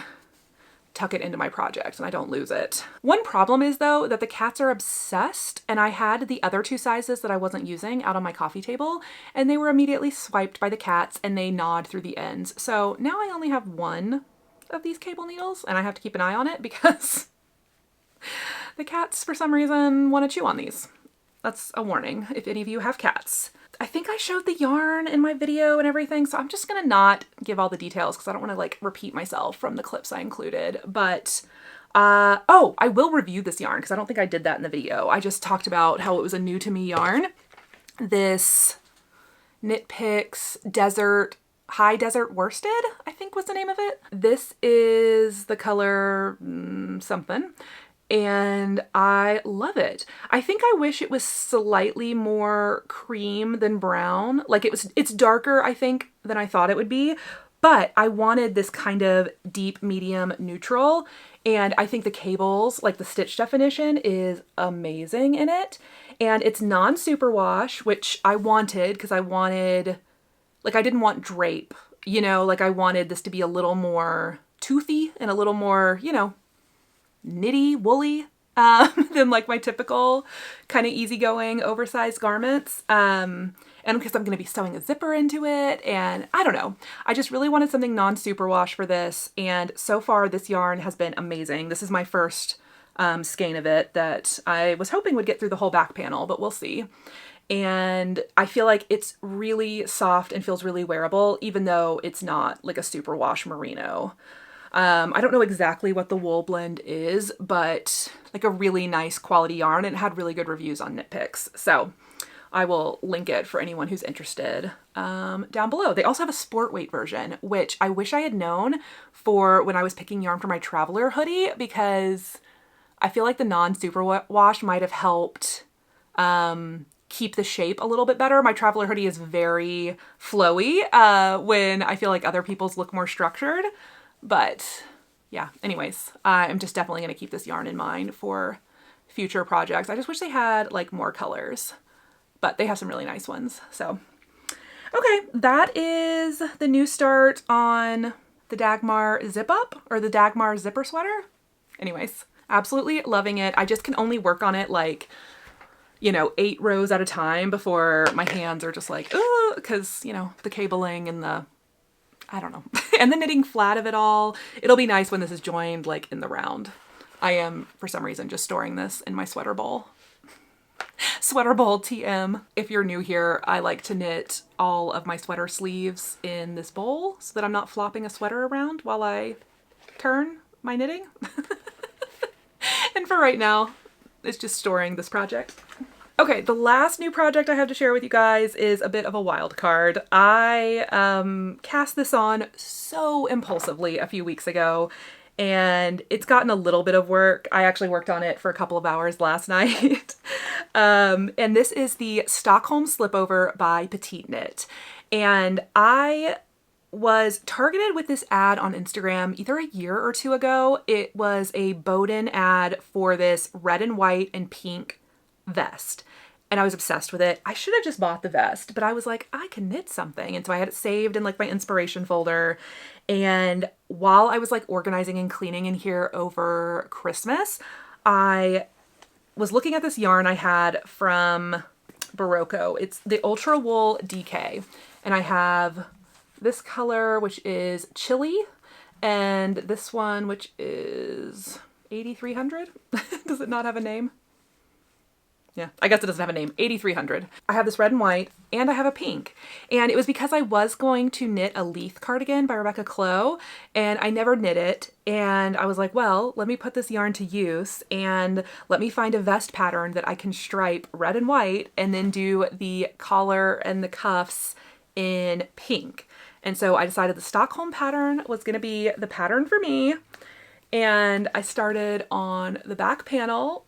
tuck it into my project and I don't lose it. One problem is though that the cats are obsessed, and I had the other 2 sizes that I wasn't using out on my coffee table, and they were immediately swiped by the cats and they gnawed through the ends. So now I only have 1 of these cable needles and I have to keep an eye on it because the cats for some reason want to chew on these. That's a warning if any of you have cats. I think I showed the yarn in my video and everything, so I'm just gonna not give all the details because I don't want to like repeat myself from the clips I included. But oh, I will review this yarn because I don't think I did that in the video. I just talked about how it was a new to me yarn. This Knit Picks High Desert Worsted, I think was the name of it. This is the color something, and I love it. I think I wish it was slightly more cream than brown. Like it's darker, I think, than I thought it would be, but I wanted this kind of deep, medium, neutral, and I think the cables, like the stitch definition, is amazing in it. And it's non-superwash, which I wanted because I wanted, like, I didn't want drape, you know, like I wanted this to be a little more toothy and a little more, you know, knitty, woolly, than like my typical kind of easygoing oversized garments. And because I'm going to be sewing a zipper into it, and I don't know, I just really wanted something non-superwash for this. And so far this yarn has been amazing. This is my first skein of it that I was hoping would get through the whole back panel, but we'll see. And I feel like it's really soft and feels really wearable, even though it's not like a superwash merino. I don't know exactly what the wool blend is, but like a really nice quality yarn, and it had really good reviews on Knit Picks. So I will link it for anyone who's interested down below. They also have a sport weight version, which I wish I had known for when I was picking yarn for my Traveler hoodie, because I feel like the non-superwash might have helped keep the shape a little bit better. My Traveler hoodie is very flowy when I feel like other people's look more structured. But yeah, anyways, I'm just definitely going to keep this yarn in mind for future projects. I just wish they had like more colors, but they have some really nice ones. So, okay, that is the new start on the Dagmar Zip Up, or the Dagmar Zipper Sweater. Anyways, absolutely loving it. I just can only work on it like, you know, 8 rows at a time before my hands are just like, oh, because, you know, the cabling and the, I don't know, and the knitting flat of it all. It'll be nice when this is joined like in the round. I am, for some reason, just storing this in my sweater bowl. Sweater bowl TM. If you're new here, I like to knit all of my sweater sleeves in this bowl so that I'm not flopping a sweater around while I turn my knitting. And for right now, it's just storing this project. Okay, the last new project I have to share with you guys is a bit of a wild card. I cast this on so impulsively a few weeks ago, and it's gotten a little bit of work. I actually worked on it for a couple of hours last night. And this is the Stockholm Slipover by Petite Knit. And I was targeted with this ad on Instagram either a year or 2 ago. It was a Bowden ad for this red and white and pink vest, and I was obsessed with it. I should have just bought the vest, but I was like, I can knit something. And so I had it saved in like my inspiration folder. And while I was like organizing and cleaning in here over Christmas, I was looking at this yarn I had from Barocco. It's the Ultra Wool DK. And I have this color, which is Chili, and this one, which is 8300. Does it not have a name? Yeah, I guess it doesn't have a name. 8300. I have this red and white, and I have a pink. And it was because I was going to knit a Leith cardigan by Rebecca Clow, and I never knit it. And I was like, well, let me put this yarn to use, and let me find a vest pattern that I can stripe red and white, and then do the collar and the cuffs in pink. And so I decided the Stockholm pattern was going to be the pattern for me. And I started on the back panel.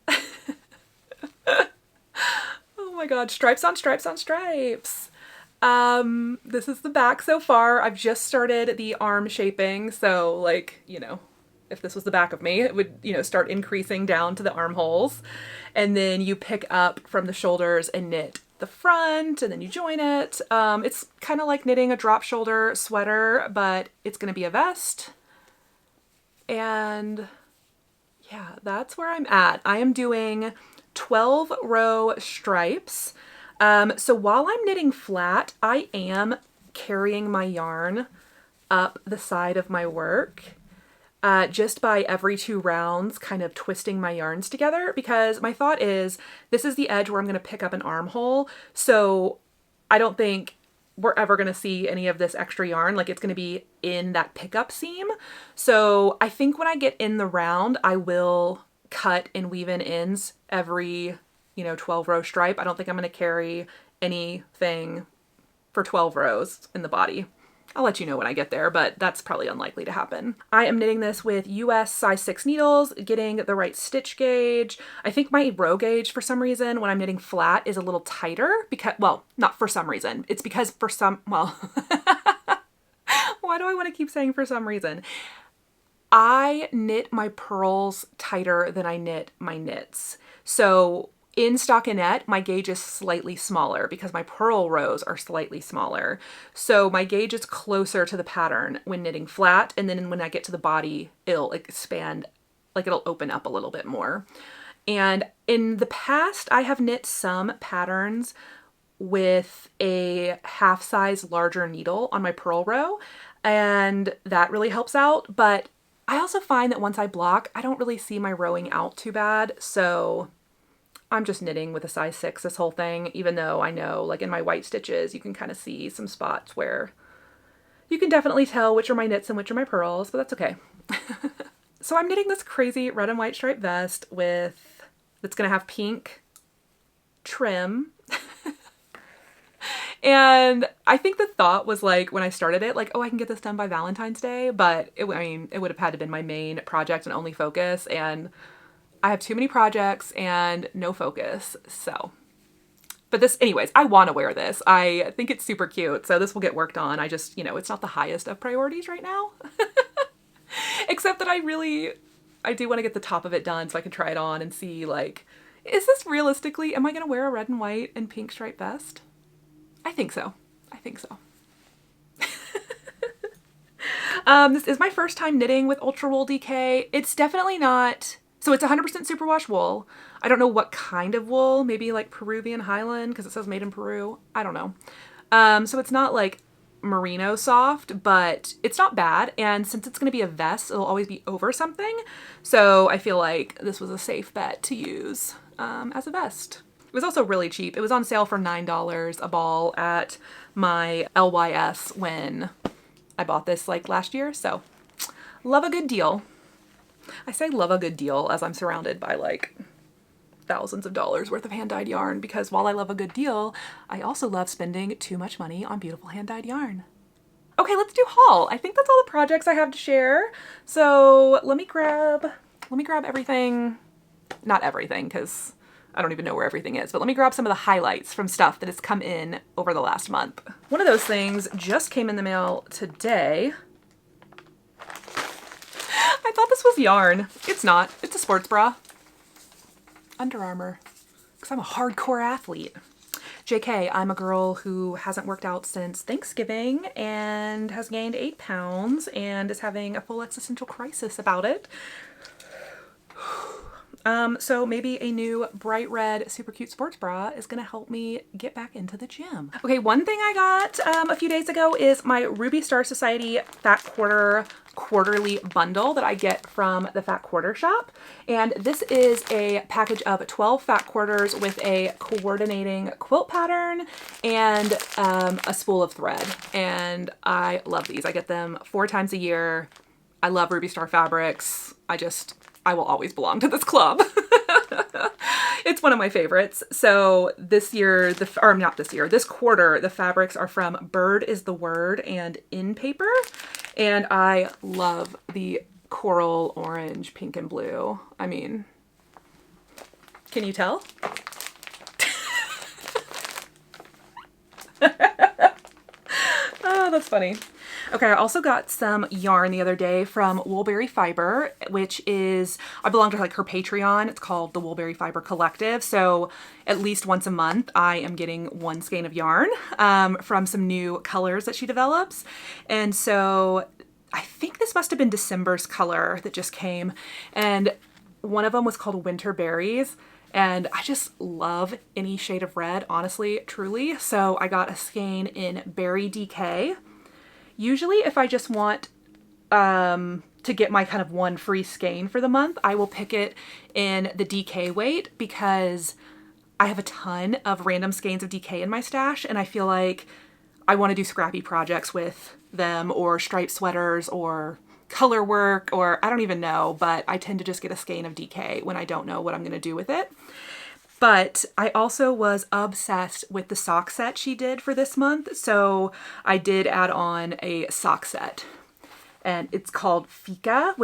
Oh my god, stripes on stripes on stripes. This is the back so far. I've just started the arm shaping, so like, you know, if this was the back of me, it would, you know, start increasing down to the armholes. And then you pick up from the shoulders and knit the front, and then you join it. It's kind of like knitting a drop shoulder sweater, but it's going to be a vest. And yeah, that's where I'm at. I am doing 12 row stripes. So while I'm knitting flat, I am carrying my yarn up the side of my work. Just by every 2 rounds kind of twisting my yarns together, because my thought is this is the edge where I'm going to pick up an armhole. So I don't think we're ever going to see any of this extra yarn. Like, it's going to be in that pickup seam. So I think when I get in the round, I will cut and weave in ends every, you know, 12 row stripe. I don't think I'm going to carry anything for 12 rows in the body. I'll let you know when I get there, but that's probably unlikely to happen. I am knitting this with US size 6 needles, getting the right stitch gauge. I think my row gauge, for some reason, when I'm knitting flat is a little tighter because, well, not for some reason. It's because for some, well, why do I want to keep saying for some reason? I knit my purls tighter than I knit my knits. So in stockinette, my gauge is slightly smaller because my purl rows are slightly smaller. So my gauge is closer to the pattern when knitting flat, and then when I get to the body, it'll expand, like it'll open up a little bit more. And in the past, I have knit some patterns with a half size larger needle on my purl row, and that really helps out. But I also find that once I block, I don't really see my rowing out too bad. So I'm just knitting with a size 6 this whole thing, even though I know, like in my white stitches, you can kind of see some spots where you can definitely tell which are my knits and which are my purls, but that's okay. So I'm knitting this crazy red and white striped vest that's gonna have pink trim. And I think the thought was, like, when I started it, like, oh, I can get this done by Valentine's Day, but it would have had to been my main project and only focus, and I have too many projects and no focus, so. But this, anyways, I want to wear this. I think it's super cute, so this will get worked on. I just, you know, it's not the highest of priorities right now. Except that I do want to get the top of it done so I can try it on and see, like, is this realistically, am I going to wear a red and white and pink striped vest? I think so. I think so. This is my first time knitting with Ultra Wool DK. It's definitely not, so it's 100% superwash wool. I don't know what kind of wool, maybe like Peruvian Highland, because it says made in Peru. I don't know. So it's not like merino soft, but it's not bad. And since it's going to be a vest, it'll always be over something. So I feel like this was a safe bet to use as a vest. It was also really cheap. It was on sale for $9 a ball at my LYS when I bought this like last year. So love a good deal. I say love a good deal as I'm surrounded by like thousands of dollars worth of hand-dyed yarn, because while I love a good deal, I also love spending too much money on beautiful hand-dyed yarn. Okay, let's do haul. I think that's all the projects I have to share. So let me grab everything. Not everything, because I don't even know where everything is, but let me grab some of the highlights from stuff that has come in over the last month. One of those things just came in the mail today. I thought this was yarn. It's not. It's a sports bra. Under Armour, because I'm a hardcore athlete. JK, I'm a girl who hasn't worked out since Thanksgiving and has gained 8 pounds and is having a full existential crisis about it. So maybe a new bright red super cute sports bra is gonna help me get back into the gym. Okay, one thing I got a few days ago is my Ruby Star Society Fat Quarter quarterly bundle that I get from the Fat Quarter shop. And this is a package of 12 fat quarters with a coordinating quilt pattern and a spool of thread. And I love these. I get them 4 times a year. I love Ruby Star fabrics. I will always belong to this club. It's one of my favorites. So this year, this quarter, the fabrics are from Bird is the Word and In Paper. And I love the coral, orange, pink, and blue. I mean, can you tell? Oh, that's funny. Okay, I also got some yarn the other day from Woolberry Fiber, which is, I belong to like her Patreon. It's called the Woolberry Fiber Collective. So at least once a month, I am getting one skein of yarn from some new colors that she develops. And so I think this must have been December's color that just came. And one of them was called Winter Berries. And I just love any shade of red, honestly, truly. So I got a skein in Berry DK. Usually if I just want to get my kind of one free skein for the month, I will pick it in the DK weight because I have a ton of random skeins of DK in my stash and I feel like I want to do scrappy projects with them or striped sweaters or color work or I don't even know, but I tend to just get a skein of DK when I don't know what I'm going to do with it. But I also was obsessed with the sock set she did for this month. So I did add on a sock set and it's called Fika,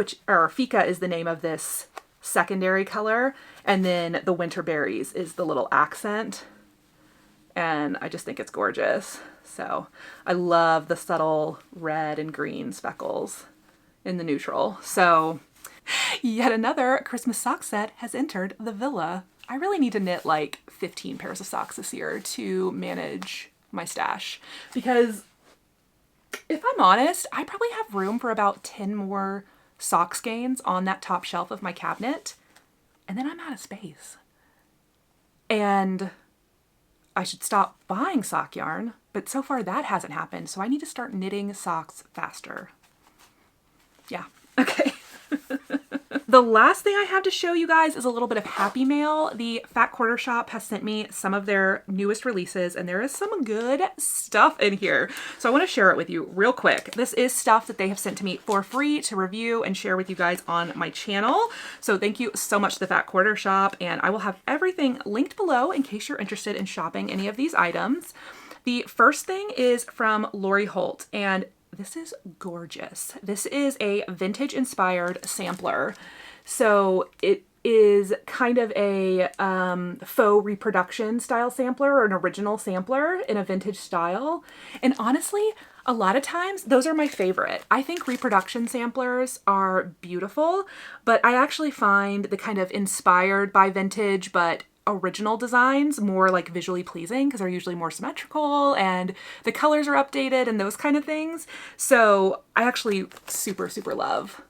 Fika is the name of this secondary color. And then the Winter Berries is the little accent. And I just think it's gorgeous. So I love the subtle red and green speckles in the neutral. So yet another Christmas sock set has entered the villa. I really need to knit like 15 pairs of socks this year to manage my stash because if I'm honest, I probably have room for about 10 more sock skeins on that top shelf of my cabinet and then I'm out of space. And I should stop buying sock yarn, but so far that hasn't happened. So I need to start knitting socks faster. Yeah, okay. The last thing I have to show you guys is a little bit of happy mail. The Fat Quarter shop has sent me some of their newest releases and there is some good stuff in here. So I want to share it with you real quick. This is stuff that they have sent to me for free to review and share with you guys on my channel. So thank you so much to the Fat Quarter shop and I will have everything linked below in case you're interested in shopping any of these items. The first thing is from Lori Holt and this is gorgeous. This is a vintage inspired sampler. So it is kind of a faux reproduction style sampler or an original sampler in a vintage style. And honestly, a lot of times those are my favorite. I think reproduction samplers are beautiful, but I actually find the kind of inspired by vintage but original designs more like visually pleasing because they're usually more symmetrical and the colors are updated and those kind of things. So I actually super love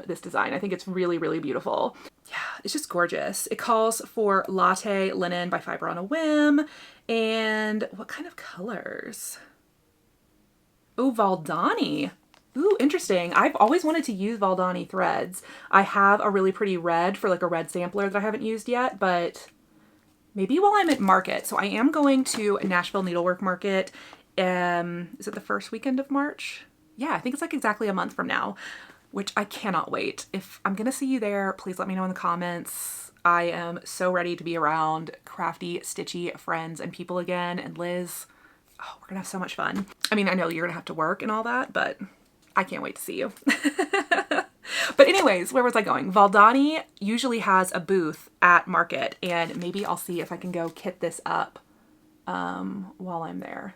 this design. I think it's really beautiful. Yeah, it's just gorgeous. It calls for latte linen by Fiber on a Whim. And what kind of colors? Oh, Valdani. Ooh, interesting. I've always wanted to use Valdani threads. I have a really pretty red for like a red sampler that I haven't used yet, but maybe while I'm at market. So I am going to Nashville Needlework Market. Is it the first weekend of March? Yeah, I think it's like exactly a month from now, which I cannot wait. If I'm gonna see you there, please let me know in the comments. I am so ready to be around crafty, stitchy friends and people again. And Liz, oh, we're gonna have so much fun. I mean, I know you're gonna have to work and all that, but I can't wait to see you. But anyways, where was I going? Valdani usually has a booth at market and maybe I'll see if I can go kit this up while I'm there.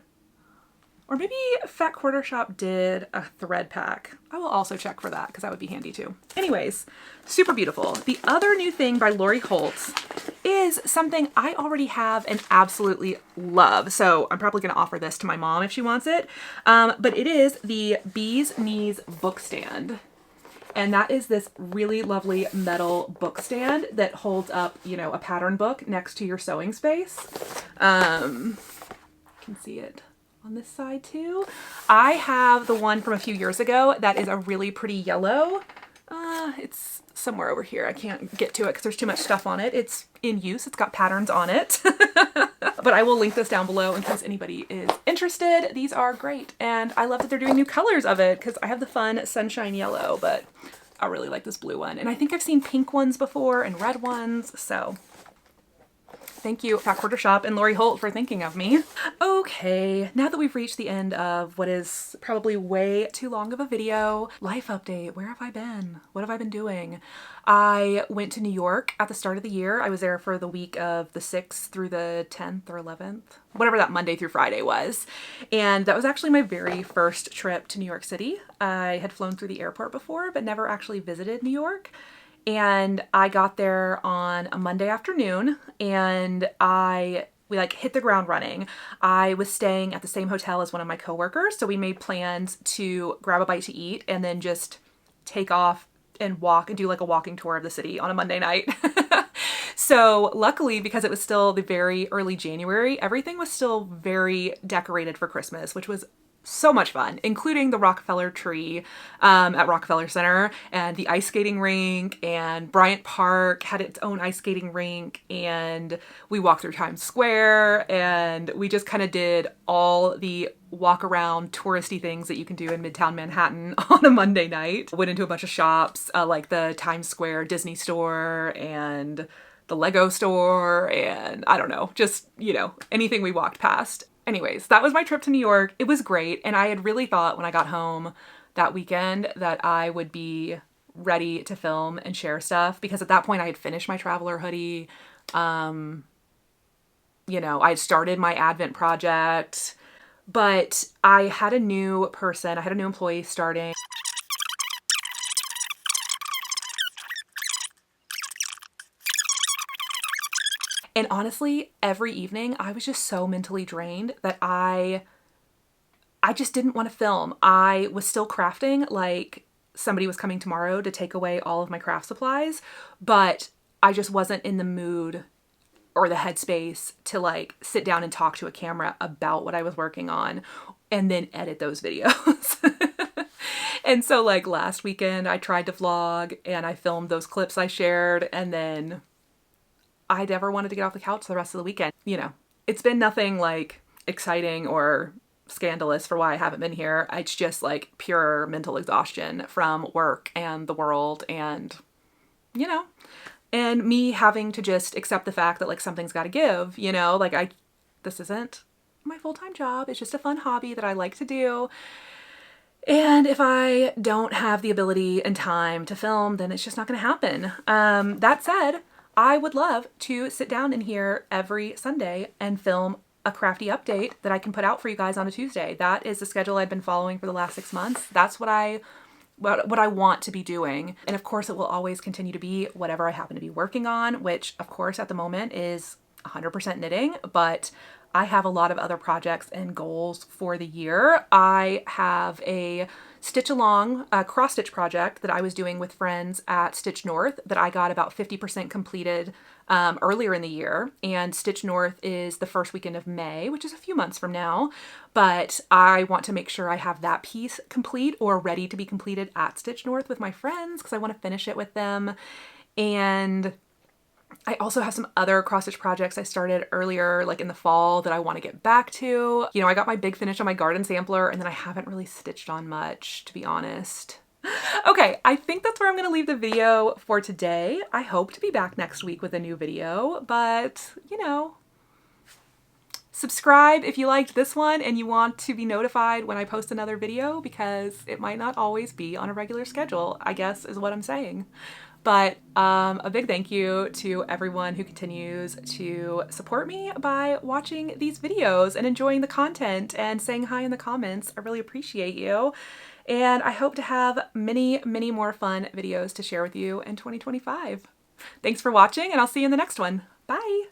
Or maybe Fat Quarter Shop did a thread pack. I will also check for that because that would be handy too. Anyways, super beautiful. The other new thing by Lori Holt is something I already have and absolutely love. So I'm probably going to offer this to my mom if she wants it. But it is the Bee's Knees book stand. And that is this really lovely metal book stand that holds up, you know, a pattern book next to your sewing space. You can see it on this side too. I have the one from a few years ago that is a really pretty yellow. It's somewhere over here. I can't get to it because there's too much stuff on it. It's in use. It's got patterns on it. But I will link this down below in case anybody is interested. These are great. And I love that they're doing new colors of it because I have the fun sunshine yellow, but I really like this blue one. And I think I've seen pink ones before and red ones. So thank you, Fat Quarter Shop and Lori Holt, for thinking of me. Okay, now that we've reached the end of what is probably way too long of a video, life update. Where have I been? What have I been doing? I went to New York at the start of the year. I was there for the week of the 6th through the 10th or 11th, whatever that Monday through Friday was. And that was actually my very first trip to New York City. I had flown through the airport before, but never actually visited New York. And I got there on a Monday afternoon and we like hit the ground running. I was staying at the same hotel as one of my coworkers, so we made plans to grab a bite to eat and then just take off and walk and do like a walking tour of the city on a Monday night. So luckily, because it was still the very early January, everything was still very decorated for Christmas, which was so much fun, including the Rockefeller tree at Rockefeller Center and the ice skating rink, and Bryant Park had its own ice skating rink, and we walked through Times Square and we just kind of did all the walk around touristy things that you can do in Midtown Manhattan on a Monday night. Went into a bunch of shops like the Times Square Disney store and the Lego store and I don't know, just, you know, anything we walked past. Anyways, that was my trip to New York. It was great. And I had really thought when I got home that weekend that I would be ready to film and share stuff because at that point I had finished my Traveler Hoodie. You know, I had started my Advent project, but I had a new person, I had a new employee starting. And honestly, every evening I was just so mentally drained that I just didn't want to film. I was still crafting like somebody was coming tomorrow to take away all of my craft supplies, but I just wasn't in the mood or the headspace to like sit down and talk to a camera about what I was working on and then edit those videos. And so like last weekend I tried to vlog and I filmed those clips I shared, and then I never wanted to get off the couch the rest of the weekend. You know, it's been nothing like exciting or scandalous for why I haven't been here. It's just like pure mental exhaustion from work and the world and, you know, and me having to just accept the fact that like something's got to give, you know, like this isn't my full-time job. It's just a fun hobby that I like to do. And if I don't have the ability and time to film, then it's just not going to happen. That said, I would love to sit down in here every Sunday and film a crafty update that I can put out for you guys on a Tuesday. That is the schedule I've been following for the last 6 months. That's what I want to be doing. And of course, it will always continue to be whatever I happen to be working on, which of course at the moment is 100% knitting, but I have a lot of other projects and goals for the year. I have a stitch along cross stitch project that I was doing with friends at Stitch North that I got about 50% completed earlier in the year. And Stitch North is the first weekend of May, which is a few months from now. But I want to make sure I have that piece complete or ready to be completed at Stitch North with my friends because I want to finish it with them. And I also have some other cross stitch projects I started earlier, like in the fall, that I want to get back to. You know, I got my big finish on my garden sampler and then I haven't really stitched on much, to be honest. Okay, I think that's where I'm going to leave the video for today. I hope to be back next week with a new video, but you know, subscribe if you liked this one and you want to be notified when I post another video because it might not always be on a regular schedule, I guess is what I'm saying. But a big thank you to everyone who continues to support me by watching these videos and enjoying the content and saying hi in the comments. I really appreciate you. And I hope to have many, many more fun videos to share with you in 2025. Thanks for watching and I'll see you in the next one. Bye.